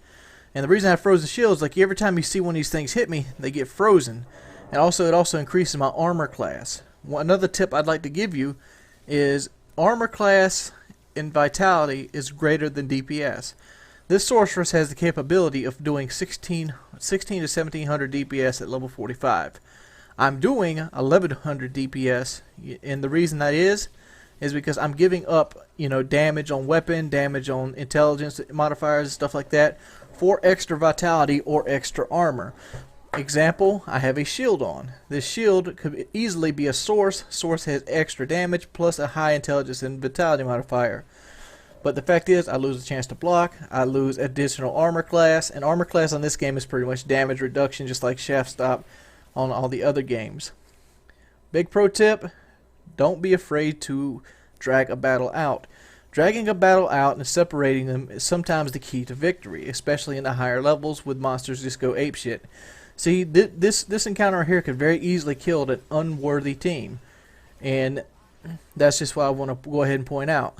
And the reason I have frozen shield is like every time you see one of these things hit me, they get frozen. And also, it also increases my armor class. Another tip I'd like to give you is armor class in vitality is greater than DPS. This sorceress has the capability of doing 16 to 1700 DPS at level 45. I'm doing 1100 DPS, and the reason that is because I'm giving up, damage on weapon, damage on intelligence modifiers and stuff like that for extra vitality or extra armor. Example, I have a shield on. This shield could easily be a source. Source has extra damage plus a high intelligence and vitality modifier. But the fact is, I lose a chance to block, I lose additional armor class, and armor class on this game is pretty much damage reduction, just like Shaft Stop on all the other games. Big pro tip, don't be afraid to drag a battle out. Dragging a battle out and separating them is sometimes the key to victory, especially in the higher levels with monsters just go apeshit. See, this encounter here could very easily kill an unworthy team, and that's just what I want to go ahead and point out.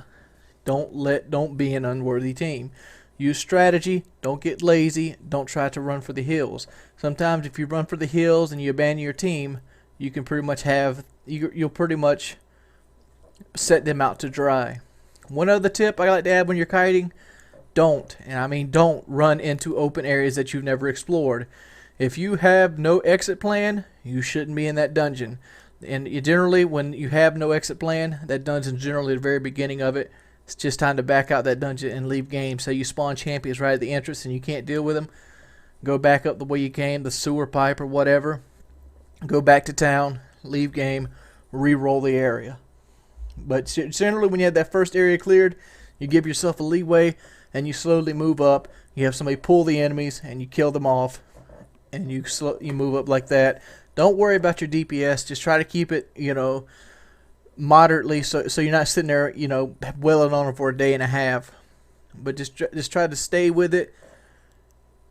Don't be an unworthy team. Use strategy. Don't get lazy. Don't try to run for the hills. Sometimes if you run for the hills and you abandon your team, you can pretty much you'll pretty much set them out to dry. One other tip I like to add when you're kiting: don't run into open areas that you've never explored. If you have no exit plan, you shouldn't be in that dungeon. And generally, when you have no exit plan, that dungeon's generally the very beginning of it. It's just time to back out that dungeon and leave game. Say you spawn champions right at the entrance and you can't deal with them, go back up the way you came, the sewer pipe or whatever. Go back to town, leave game, re-roll the area. But generally, when you have that first area cleared, you give yourself a leeway and you slowly move up. You have somebody pull the enemies and you kill them off, and you move up like that. Don't worry about your DPS. Just try to keep it, moderately, so you're not sitting there, wailing on them for a day and a half. But just try to stay with it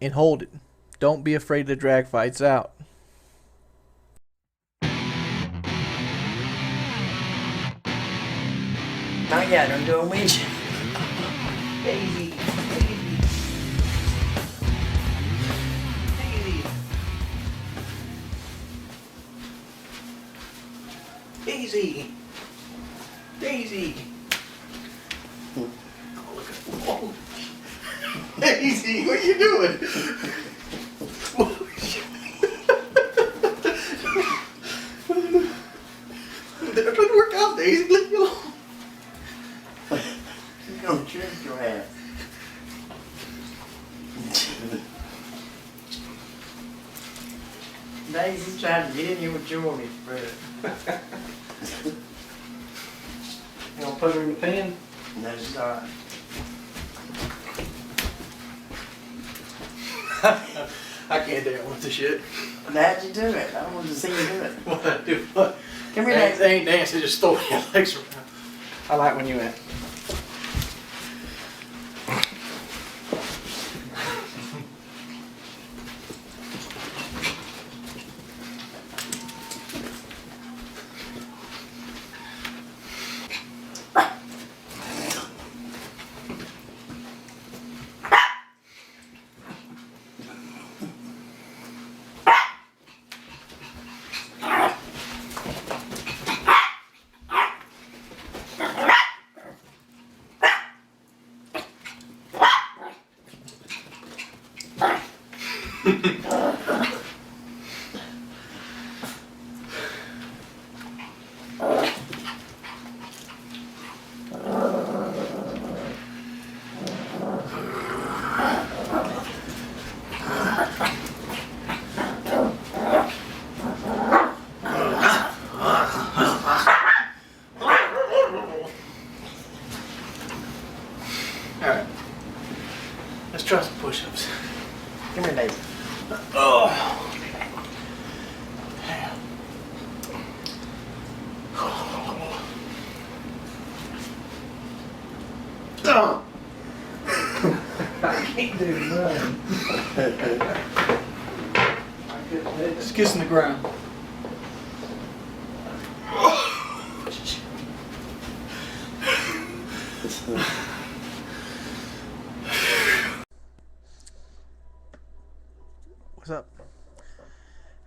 and hold it. Don't be afraid to drag fights out. Not yet, I'm doing Ouija. Daisy. Daisy. Daisy. Oh, look at oh. Daisy, what are you doing? That doesn't work out, Daisy. Leave me alone. You're gonna trick your ass. Daisy's trying to get in here with Jordan, brother. You gonna put her in the pen? No, she's alright. I can't do it with the shit. How'd you do it? I wanted to see you do it. What I do? What? Come here, Daisy. They ain't dancing, just throw your legs around. I like when you went. Alright. Let's try some push-ups. Come here, Daisy. Oh. Oh. I can't do nothing. Just kissing the ground. What's up?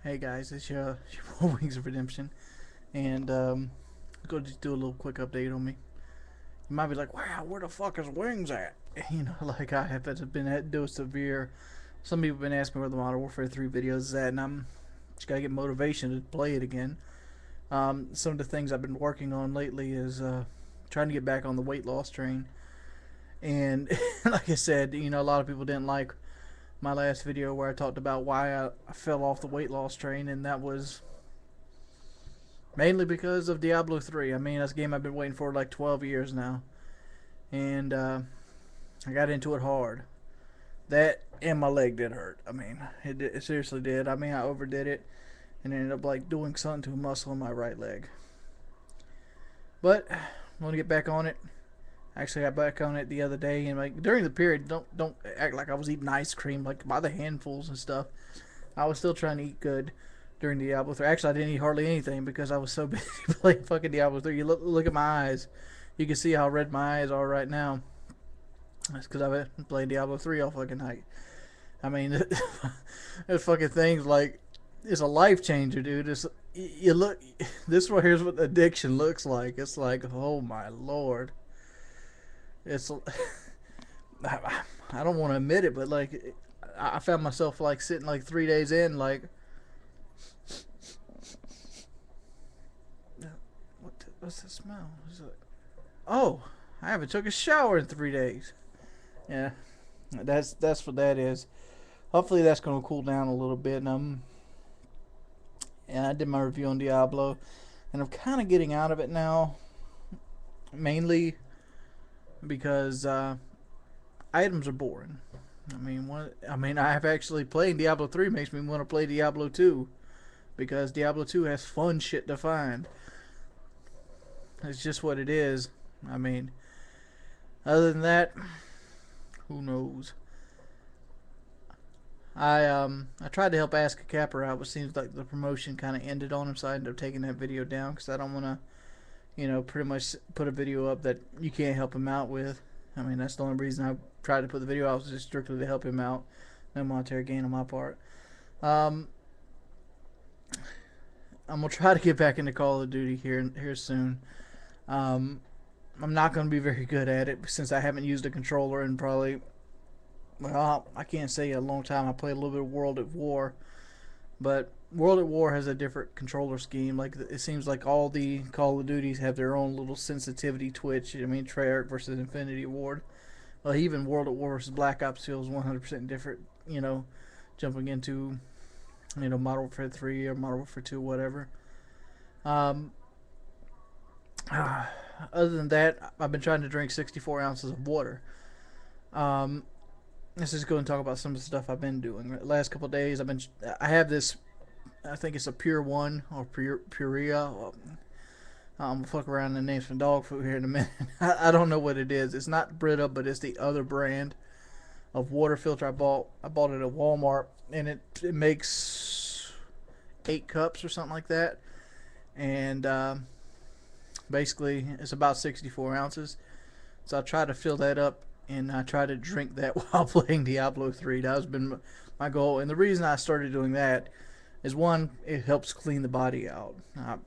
Hey guys, it's your Wings of Redemption, and I'm gonna just do a little quick update on me. You might be like, "Wow, where the fuck is Wings at?" Like I have been doing severe. Some people have been asking me where the Modern Warfare 3 videos is at, and I'm just gotta get motivation to play it again. Some of the things I've been working on lately is trying to get back on the weight loss train, and like I said, a lot of people didn't like my last video where I talked about why I fell off the weight loss train, and that was mainly because of Diablo 3. I mean, that's a game I've been waiting for like 12 years now, and I got into it hard. That and my leg did hurt. I mean, it seriously did. I mean, I overdid it and ended up like doing something to a muscle in my right leg. But I'm gonna get back on it. Actually, I got back on it the other day, and like during the period, don't act like I was eating ice cream like by the handfuls and stuff. I was still trying to eat good during Diablo 3. Actually, I didn't eat hardly anything because I was so busy playing fucking Diablo 3. You look at my eyes, you can see how red my eyes are right now. That's because I've been playing Diablo 3 all fucking night. I mean, there's fucking things like it's a life changer, dude. You look. This right here's what addiction looks like. It's like, oh my lord. It's I don't want to admit it, but like I found myself like sitting like 3 days in, like what's the smell? Oh, I haven't took a shower in 3 days. Yeah, that's what that is. Hopefully that's gonna cool down a little bit. And I did my review on Diablo, and I'm kind of getting out of it now, mainly because items are boring. I have actually played Diablo 3 makes me want to play Diablo 2 because Diablo 2 has fun shit to find. It's just what it is. I mean, other than that, who knows? I tried to help Ask a Capper out, but seems like the promotion kind of ended on him, so I ended up taking that video down because I don't want to, pretty much put a video up that you can't help him out with. I mean, that's the only reason I tried to put the video out, was just strictly to help him out. No monetary gain on my part. I'm gonna try to get back into Call of Duty here soon. I'm not gonna be very good at it since I haven't used a controller in probably, well, I can't say a long time. I played a little bit of World at War, but World at War has a different controller scheme. Like, it seems like all the Call of Duties have their own little sensitivity twitch. I mean, Treyarch versus Infinity Ward. Well, even World at War versus Black Ops feels 100% different. Jumping into Modern Warfare 3 or Modern Warfare 2, whatever. Other than that, I've been trying to drink 64 ounces of water. Let's just go and talk about some of the stuff I've been doing. The last couple of days, I have this, I think it's a Pure One or Purea. I'm gonna fuck around and name some dog food here in a minute. I don't know what it is. It's not Brita, but it's the other brand of water filter I bought it at Walmart, and it makes 8 cups or something like that, and basically it's about 64 ounces. So I try to fill that up, and I try to drink that while playing Diablo 3. That has been my goal, and the reason I started doing that is, one, it helps clean the body out.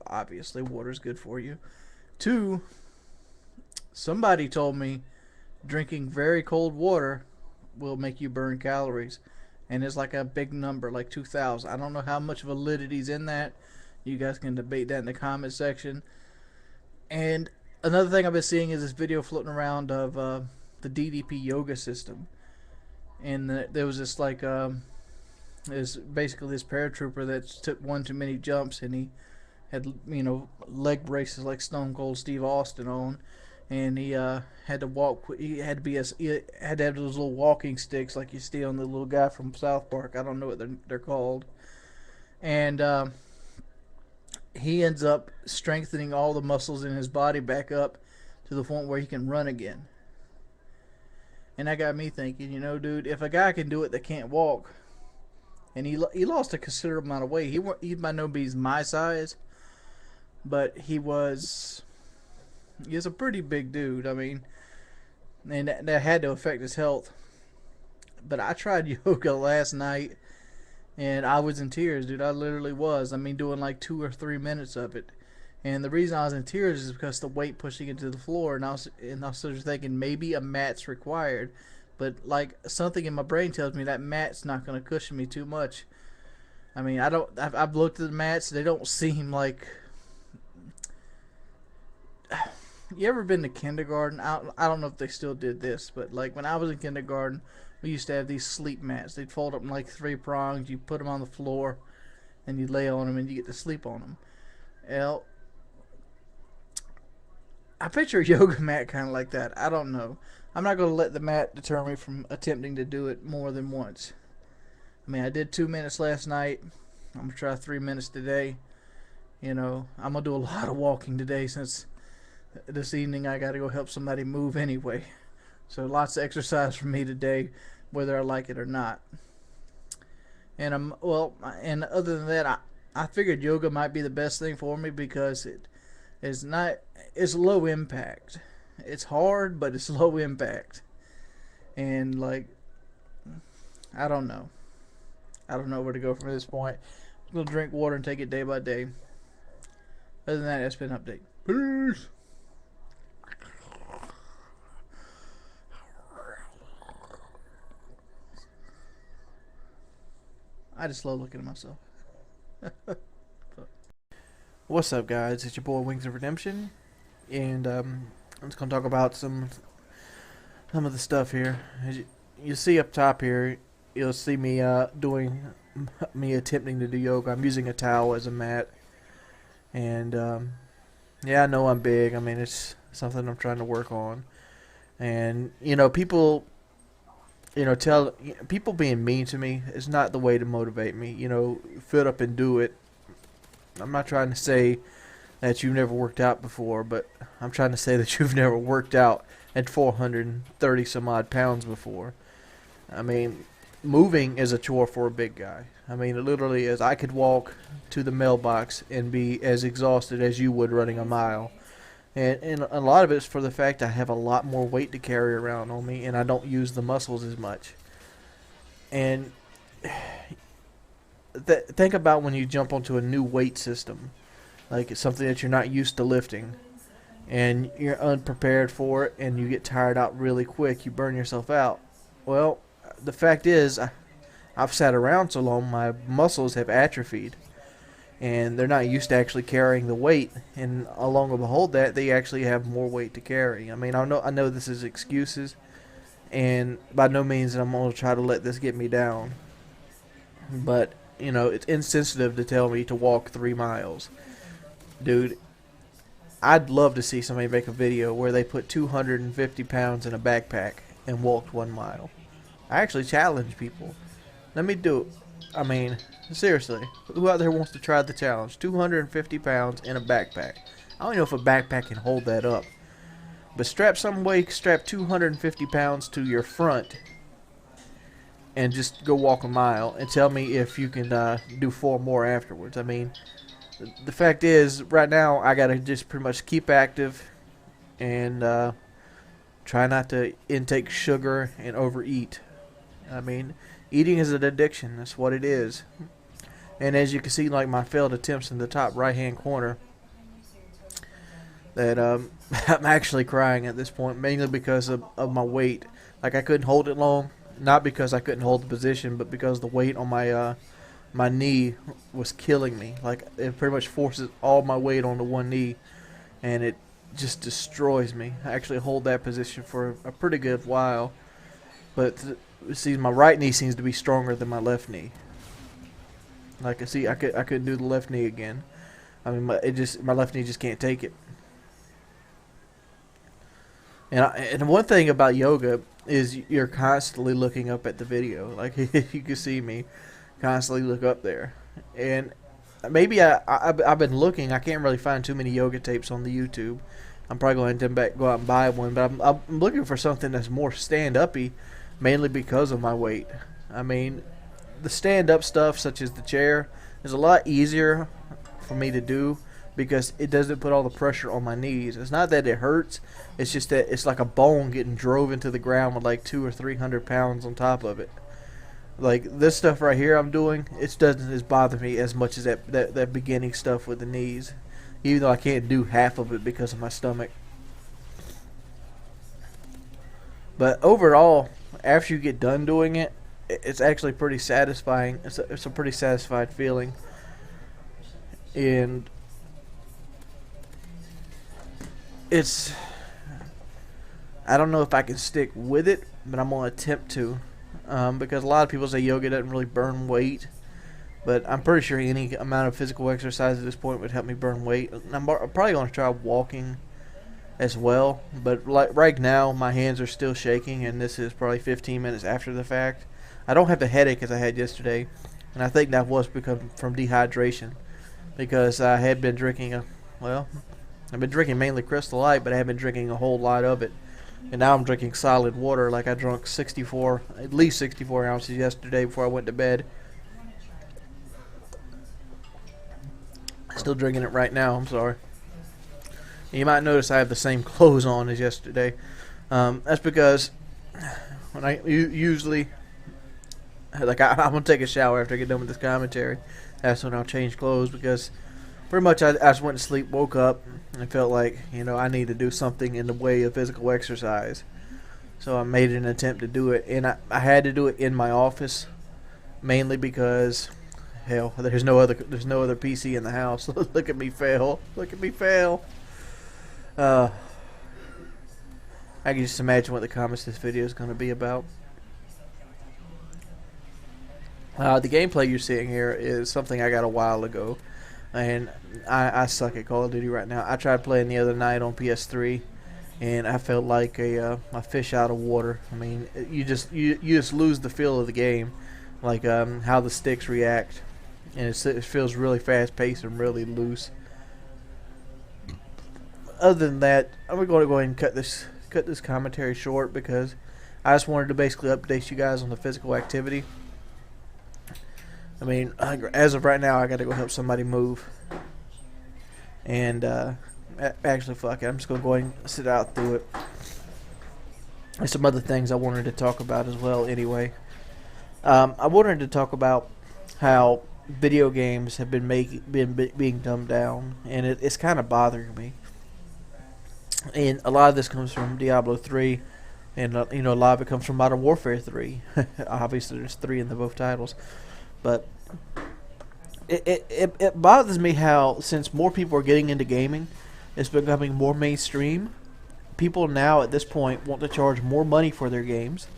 Obviously, water's good for you. 2, somebody told me drinking very cold water will make you burn calories, and it's like a big number, like 2,000. I don't know how much validity's in that. You guys can debate that in the comment section. And another thing I've been seeing is this video floating around of the DDP yoga system, and there was this is basically this paratrooper that took one too many jumps, and he had leg braces like Stone Cold Steve Austin on, and he had to walk. He had to have those little walking sticks like you see on the little guy from South Park. I don't know what they're called, and he ends up strengthening all the muscles in his body back up to the point where he can run again. And that got me thinking, dude, if a guy can do it that can't walk, and he lost a considerable amount of weight. He by no means my size, but he's a pretty big dude. I mean, and that had to affect his health. But I tried yoga last night, and I was in tears, dude. I literally was. I mean, doing like 2 or 3 minutes of it. And the reason I was in tears is because the weight pushing into the floor, and I was sort of thinking maybe a mat's required. But like, something in my brain tells me that mat's not going to cushion me too much. I mean, I've looked at the mats. They don't seem like. You ever been to kindergarten? I don't know if they still did this, but like when I was in kindergarten, we used to have these sleep mats. They'd fold up in like 3 prongs. You put them on the floor, and you lay on them, and you get to sleep on them. Well, I picture a yoga mat kind of like that. I don't know. I'm not going to let the mat deter me from attempting to do it more than once. I mean, I did 2 minutes last night. I'm going to try 3 minutes today. I'm going to do a lot of walking today since this evening I got to go help somebody move anyway. So lots of exercise for me today, whether I like it or not. And and other than that, I figured yoga might be the best thing for me because it's low impact. It's hard, but it's low impact. And like, I don't know where to go from this point. I'm gonna drink water and take it day by day. Other than that, that's been an update. Peace. I just love looking at myself. What's up, guys? It's your boy Wings of Redemption, and I'm just gonna talk about some of the stuff here. As you see up top here, you'll see me attempting to do yoga. I'm using a towel as a mat, and yeah, I know I'm big. I mean, it's something I'm trying to work on, and people tell people being mean to me is not the way to motivate me. Fit up and do it. I'm not trying to say that you've never worked out before, but I'm trying to say that you've never worked out at 430 some odd pounds before. I mean, moving is a chore for a big guy. I mean, it literally is. I could walk to the mailbox and be as exhausted as you would running a mile. And a lot of it's for the fact I have a lot more weight to carry around on me, and I don't use the muscles as much. And think about when you jump onto a new weight system, like it's something that you're not used to lifting, and you're unprepared for it, and you get tired out really quick. You burn yourself out. Well, the fact is, I've sat around so long, my muscles have atrophied. And they're not used to actually carrying the weight, and along with behold that, they actually have more weight to carry. I mean, I know this is excuses, and by no means am I going to try to let this get me down. But, it's insensitive to tell me to walk 3 miles. Dude, I'd love to see somebody make a video where they put 250 pounds in a backpack and walked 1 mile. I actually challenge people. Let me do it. I mean, seriously, who out there wants to try the challenge? 250 pounds in a backpack. I don't know if a backpack can hold that up. But strap 250 pounds to your front and just go walk a mile and tell me if you can do 4 more afterwards. I mean, the fact is, right now, I got to just pretty much keep active and try not to intake sugar and overeat. I mean, eating is an addiction. That's what it is. And as you can see, like my failed attempts in the top right-hand corner, that I'm actually crying at this point, mainly because of my weight. Like, I couldn't hold it long, not because I couldn't hold the position, but because the weight on my knee was killing me. Like, it pretty much forces all my weight onto one knee, and it just destroys me. I actually hold that position for a pretty good while, but see, my right knee seems to be stronger than my left knee. Like, I couldn't do the left knee again. I mean, my left knee just can't take it. And one thing about yoga is you're constantly looking up at the video. Like, you can see me constantly look up there. And maybe I've been looking. I can't really find too many yoga tapes on the YouTube. I'm probably going to go out and buy one. But I'm looking for something that's more stand-uppy, mainly because of my weight. I mean, the stand-up stuff, such as the chair, is a lot easier for me to do because it doesn't put all the pressure on my knees. It's not that it hurts. It's just that it's like a bone getting drove into the ground with like 200 or 300 pounds on top of it. Like, this stuff right here I'm doing, it doesn't bother me as much as that beginning stuff with the knees, even though I can't do half of it because of my stomach. But overall, after you get done doing it, it's actually pretty satisfying. It's a pretty satisfied feeling. And I don't know if I can stick with it, but I'm going to attempt to. Because a lot of people say yoga doesn't really burn weight. But I'm pretty sure any amount of physical exercise at this point would help me burn weight. I'm probably going to try walking as well. But like right now, my hands are still shaking, and this is probably 15 minutes after the fact. I don't have the headache as I had yesterday, and I think that was from dehydration. Because I had been drinking I've been drinking mainly Crystal Light, but I haven't been drinking a whole lot of it. And now I'm drinking solid water. Like, I drank at least 64 ounces yesterday before I went to bed. Still drinking it right now, I'm sorry. And you might notice I have the same clothes on as yesterday. That's because when I usually, like, I'm going to take a shower after I get done with this commentary. That's when I'll change clothes, because pretty much I just went to sleep, woke up, and felt like, I need to do something in the way of physical exercise. So I made an attempt to do it, and I had to do it in my office, mainly because, hell, there's no other PC in the house. Look at me fail. Look at me fail. I can just imagine what the comments of this video is going to be about. The gameplay you're seeing here is something I got a while ago. And I suck at Call of Duty right now. I tried playing the other night on PS3, and I felt like a fish out of water. I mean, you just lose the feel of the game, like how the sticks react, and it feels really fast paced and really loose. Other than that, I'm going to go ahead and cut this commentary short because I just wanted to basically update you guys on the physical activity. I mean, as of right now, I got to go help somebody move. And actually, fuck it, I'm just going to go ahead and sit out through it. There's some other things I wanted to talk about as well anyway. I wanted to talk about how video games have been being dumbed down, and it's kind of bothering me. And a lot of this comes from Diablo 3, and a lot of it comes from Modern Warfare 3. Obviously, there's 3 in the both titles. But it bothers me how, since more people are getting into gaming, it's becoming more mainstream. People now at this point want to charge more money for their games.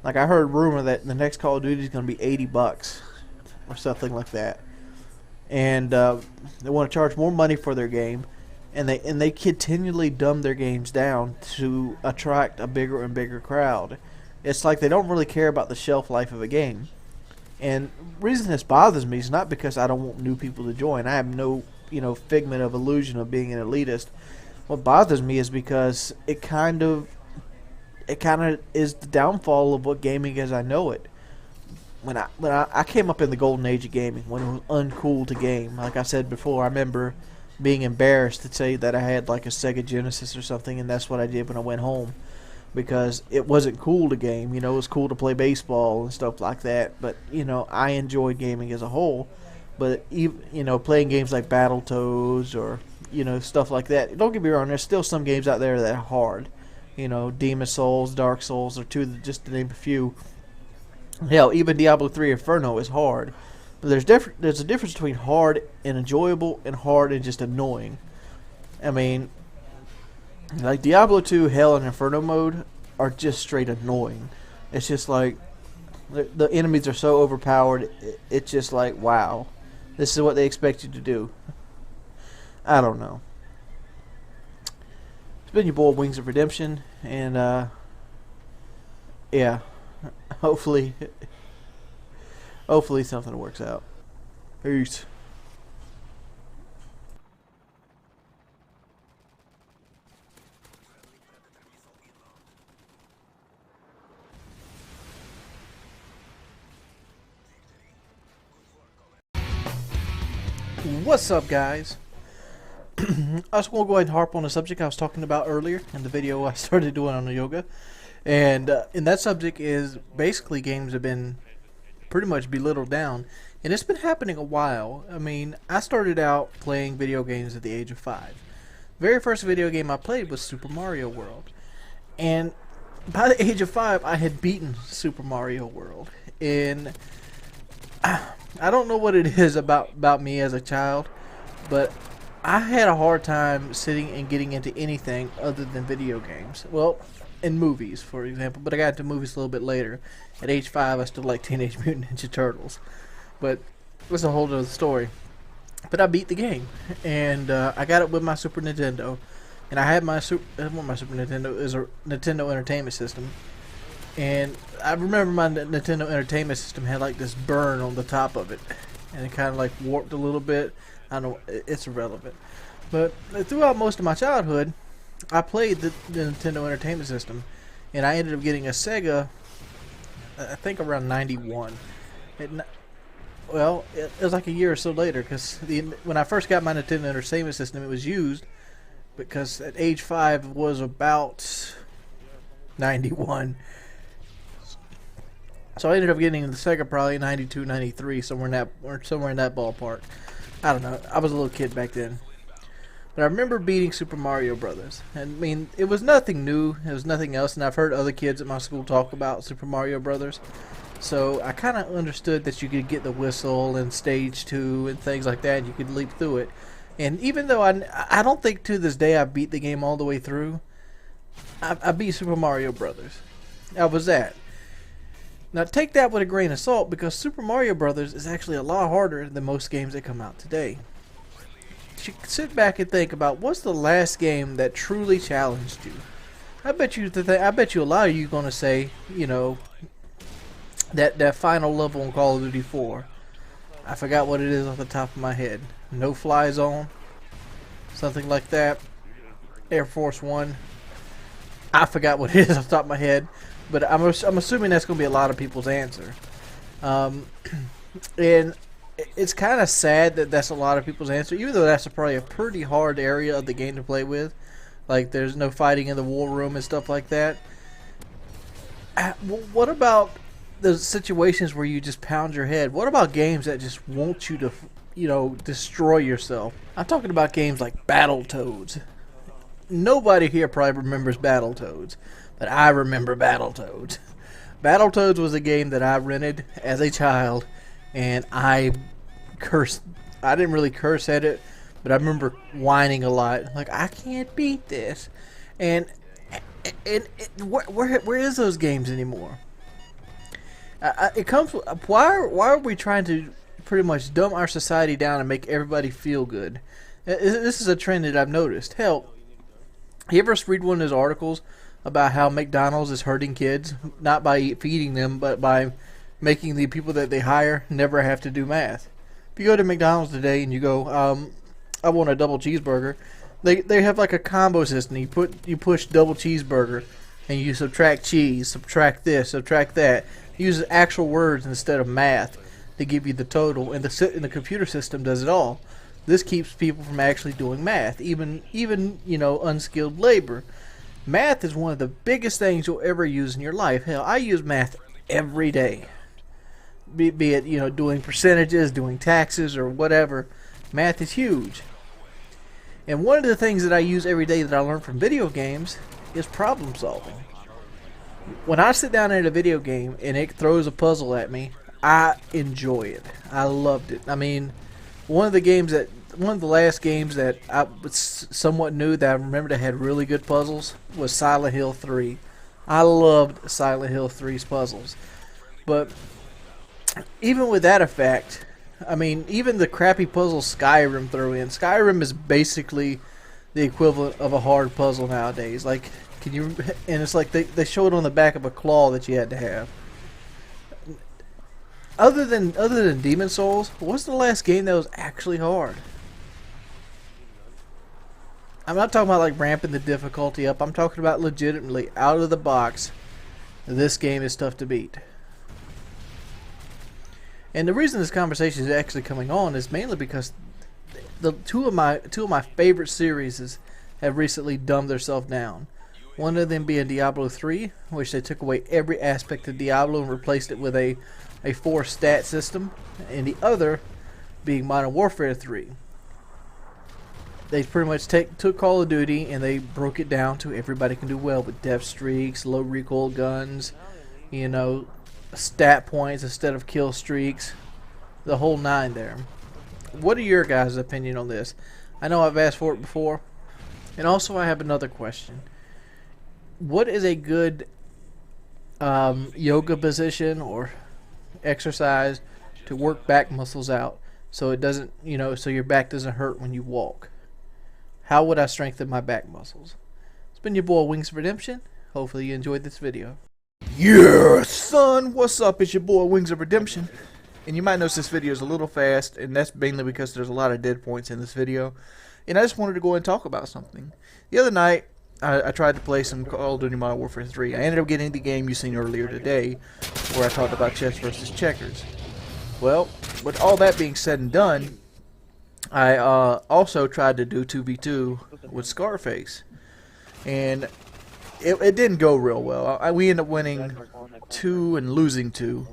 Like, I heard a rumor that the next Call of Duty is going to be $80 or something like that, and they want to charge more money for their game, and they continually dumb their games down to attract a bigger and bigger crowd. It's like they don't really care about the shelf life of a game. And the reason this bothers me is not because I don't want new people to join. I have no, figment of illusion of being an elitist. What bothers me is because it kind of is the downfall of what gaming is I know it. When I came up in the golden age of gaming, when it was uncool to game, like I said before, I remember being embarrassed to say that I had like a Sega Genesis or something, and that's what I did when I went home. Because it wasn't cool to game, it was cool to play baseball and stuff like that. But I enjoyed gaming as a whole. But even playing games like Battletoads or stuff like that. Don't get me wrong, there's still some games out there that are hard. Demon Souls, Dark Souls are two, just to name a few. Hell, even Diablo 3 Inferno is hard. But there's a difference between hard and enjoyable and hard and just annoying. I mean, like Diablo 2, Hell, and Inferno mode are just straight annoying. It's just like the enemies are so overpowered. It's just like, wow, this is what they expect you to do. I don't know. It's been your boy Wings of Redemption, and yeah, hopefully something works out. Peace. What's up, guys? I just want to go ahead and harp on the subject I was talking about earlier in the video I started doing on the yoga. And that subject is basically games have been pretty much belittled down. And it's been happening a while. I mean, I started out playing video games at the age of 5. The very first video game I played was Super Mario World. And by the age of 5, I had beaten Super Mario World. And I don't know what it is about me as a child, but I had a hard time sitting and getting into anything other than video games. Well, in movies, for example, but I got into movies a little bit later. At age 5, I still like Teenage Mutant Ninja Turtles, but it's a whole other story. But I beat the game, and I got it with my Super Nintendo, and I had my Super Nintendo is a Nintendo Entertainment System. And I remember my Nintendo Entertainment System had like this burn on the top of it, and it kind of like warped a little bit. I know it's irrelevant, but throughout most of my childhood, I played the Nintendo Entertainment System, and I ended up getting a Sega. I think around '91. It was like a year or so later, because when I first got my Nintendo Entertainment System, it was used, because at age 5 was about 91. So I ended up getting the Sega probably 92, 93, somewhere in that ballpark. I don't know. I was a little kid back then. But I remember beating Super Mario Brothers. I mean, it was nothing new. It was nothing else. And I've heard other kids at my school talk about Super Mario Brothers. So I kind of understood that you could get the whistle and stage 2 and things like that. And you could leap through it. And even though I don't think to this day I beat the game all the way through, I beat Super Mario Brothers. I was that. Now take that with a grain of salt, because Super Mario Brothers is actually a lot harder than most games that come out today. You should sit back and think about, what's the last game that truly challenged you? I bet you I bet you a lot of you gonna say, you know, that final level in Call of Duty 4. I forgot what it is off the top of my head. No Fly Zone, something like that. Air Force One. I forgot what it is off the top of my head, but I'm assuming that's gonna be a lot of people's answer. And it's kind of sad that that's a lot of people's answer, even though that's probably a pretty hard area of the game to play with. Like, there's no fighting in the war room and stuff like that. What about the situations where you just pound your head? What about games that just want you to, you know, destroy yourself? I'm talking about games like Battletoads. Nobody here probably remembers Battletoads, but I remember Battletoads. Battletoads was a game that I rented as a child, and I cursed. I didn't really curse at it, but I remember whining a lot, like, I can't beat this. And where is those games anymore? It comes. Why are we trying to pretty much dumb our society down and make everybody feel good? This is a trend that I've noticed. Hell, you ever read one of those articles about how McDonald's is hurting kids, not by feeding them, but by making the people that they hire never have to do math? If you go to McDonald's today and you go, I want a double cheeseburger, they have like a combo system. You push double cheeseburger, and you subtract cheese, subtract this, subtract that. It uses actual words instead of math to give you the total, and the computer system does it all. This keeps people from actually doing math, even you know, unskilled labor. Math is one of the biggest things you'll ever use in your life. Hell, I use math every day. Be it, you know, doing percentages, doing taxes, or whatever. Math is huge. And one of the things that I use every day that I learn from video games is problem solving. When I sit down at a video game and it throws a puzzle at me, I enjoy it. I loved it. I mean, one of the last games that I was somewhat new that I remember that had really good puzzles was Silent Hill 3. I loved Silent Hill 3's puzzles. But even with that effect, I mean, even the crappy puzzles Skyrim throw in. Skyrim is basically the equivalent of a hard puzzle nowadays. Like, can you? And it's like they show it on the back of a claw that you had to have. Other than Demon Souls, what's the last game that was actually hard? I'm not talking about like ramping the difficulty up. I'm talking about legitimately out of the box. This game is tough to beat. And the reason this conversation is actually coming on is mainly because the two of my favorite series have recently dumbed themselves down. One of them being Diablo 3, which they took away every aspect of Diablo and replaced it with a 4 stat system, and the other being Modern Warfare 3. They pretty much took Call of Duty and they broke it down to everybody can do well with death streaks, low recoil guns, you know, stat points instead of kill streaks, the whole nine there. What are your guys' opinion on this? I know I've asked for it before, and also I have another question. What is a good yoga position or exercise to work back muscles out so it doesn't, you know, so your back doesn't hurt when you walk? How would I strengthen my back muscles? It's been your boy Wings of Redemption. Hopefully you enjoyed this video. Yeah, son, what's up? It's your boy Wings of Redemption. And you might notice this video is a little fast, and that's mainly because there's a lot of dead points in this video. And I just wanted to go and talk about something. The other night, I tried to play some Call of Duty Modern Warfare 3. I ended up getting the game you seen earlier today, where I talked about chess versus checkers. Well, with all that being said and done, I also tried to do 2v2 with Scarface. And it didn't go real well. We ended up winning 2 and losing 2.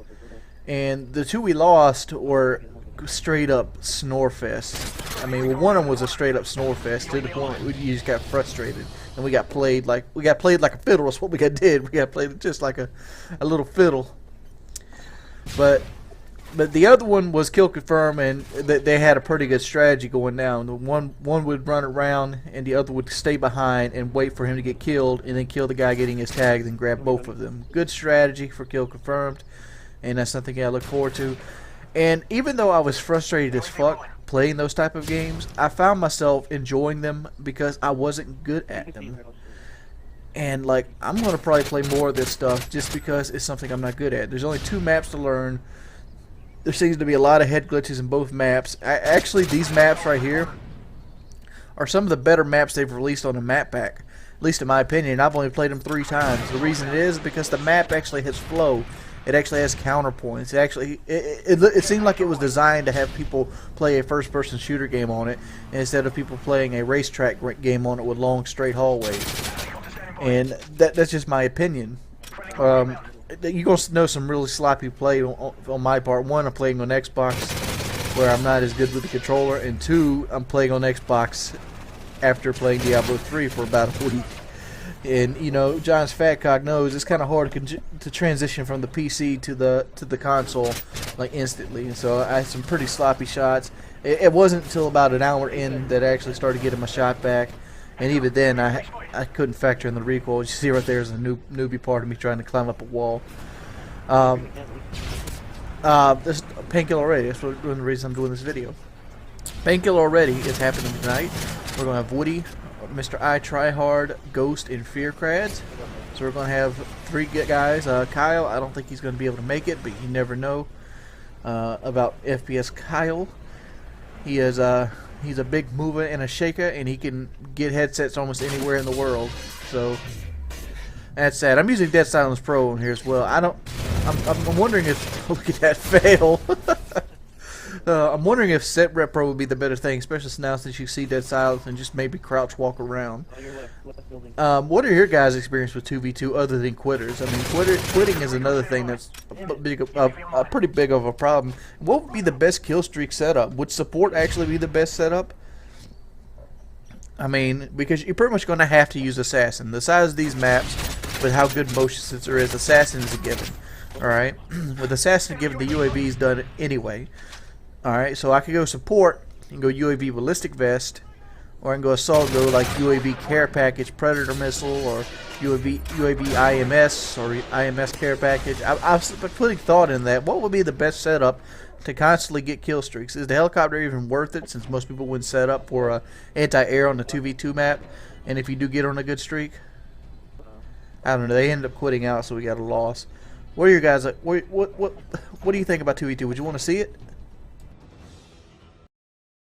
And the 2 we lost were straight up snore fest. I mean, one of them was a straight up snore fest to the point where you just got frustrated. And we got played like a fiddle. That's what we did. We got played just like a little fiddle. But the other one was kill confirm, and they had a pretty good strategy going down. The one would run around, and the other would stay behind and wait for him to get killed, and then kill the guy getting his tag, then grab both of them. Good strategy for kill confirmed, and that's something I look forward to. And even though I was frustrated as fuck playing those type of games, I found myself enjoying them because I wasn't good at them. And like, I'm gonna probably play more of this stuff just because it's something I'm not good at. There's only 2 maps to learn. There seems to be a lot of head glitches in both maps. Actually, these maps right here are some of the better maps they've released on the map pack. At least in my opinion. I've only played them 3 times. The reason it is because the map actually has flow. It actually has counterpoints. It seemed like it was designed to have people play a first-person shooter game on it instead of people playing a racetrack game on it with long straight hallways. And that's just my opinion. You're gonna know some really sloppy play on my part. 1, I'm playing on Xbox, where I'm not as good with the controller, and 2, I'm playing on Xbox after playing Diablo 3 for about a week. And you know, John's fat cock knows it's kind of hard to transition from the PC to the console like instantly. And so I had some pretty sloppy shots. It wasn't until about an hour in that I actually started getting my shot back, and even then I couldn't factor in the recoil. You see right there is a newbie part of me trying to climb up a wall. This Painkiller Ready. That's one of the reasons I'm doing this video. Painkiller Ready is happening tonight. We're gonna have Woody, Mr. I Tryhard, Ghost, and Fearcrads. So we're going to have 3 guys. Kyle, I don't think he's going to be able to make it, but you never know about FPS Kyle. He is he's a big mover and a shaker, and he can get headsets almost anywhere in the world. So that's sad. I'm using Dead Silence Pro in here as well. I'm wondering if look at that fail. I'm wondering if Set Rep Pro would be the better thing, especially now since you see Dead Silence and just maybe crouch walk around. What are your guys' experience with 2v2 other than quitters? I mean, quitting is another thing that's a pretty big of a problem. What would be the best kill streak setup? Would support actually be the best setup? I mean, because you're pretty much going to have to use Assassin. The size of these maps, with how good motion sensor is, Assassin is a given. Alright? With Assassin given, the UAV is done anyway. Alright, so I could go support and go UAV ballistic vest, or I can go assault, go like UAV care package, predator missile, or UAV IMS or IMS care package. I've been putting thought in that. What would be the best setup to constantly get kill streaks? Is the helicopter even worth it, since most people wouldn't set up for anti-air on the 2v2 map? And if you do get on a good streak, I don't know. They ended up quitting out, so we got a loss. What are your guys? What do you think about 2v2? Would you want to see it?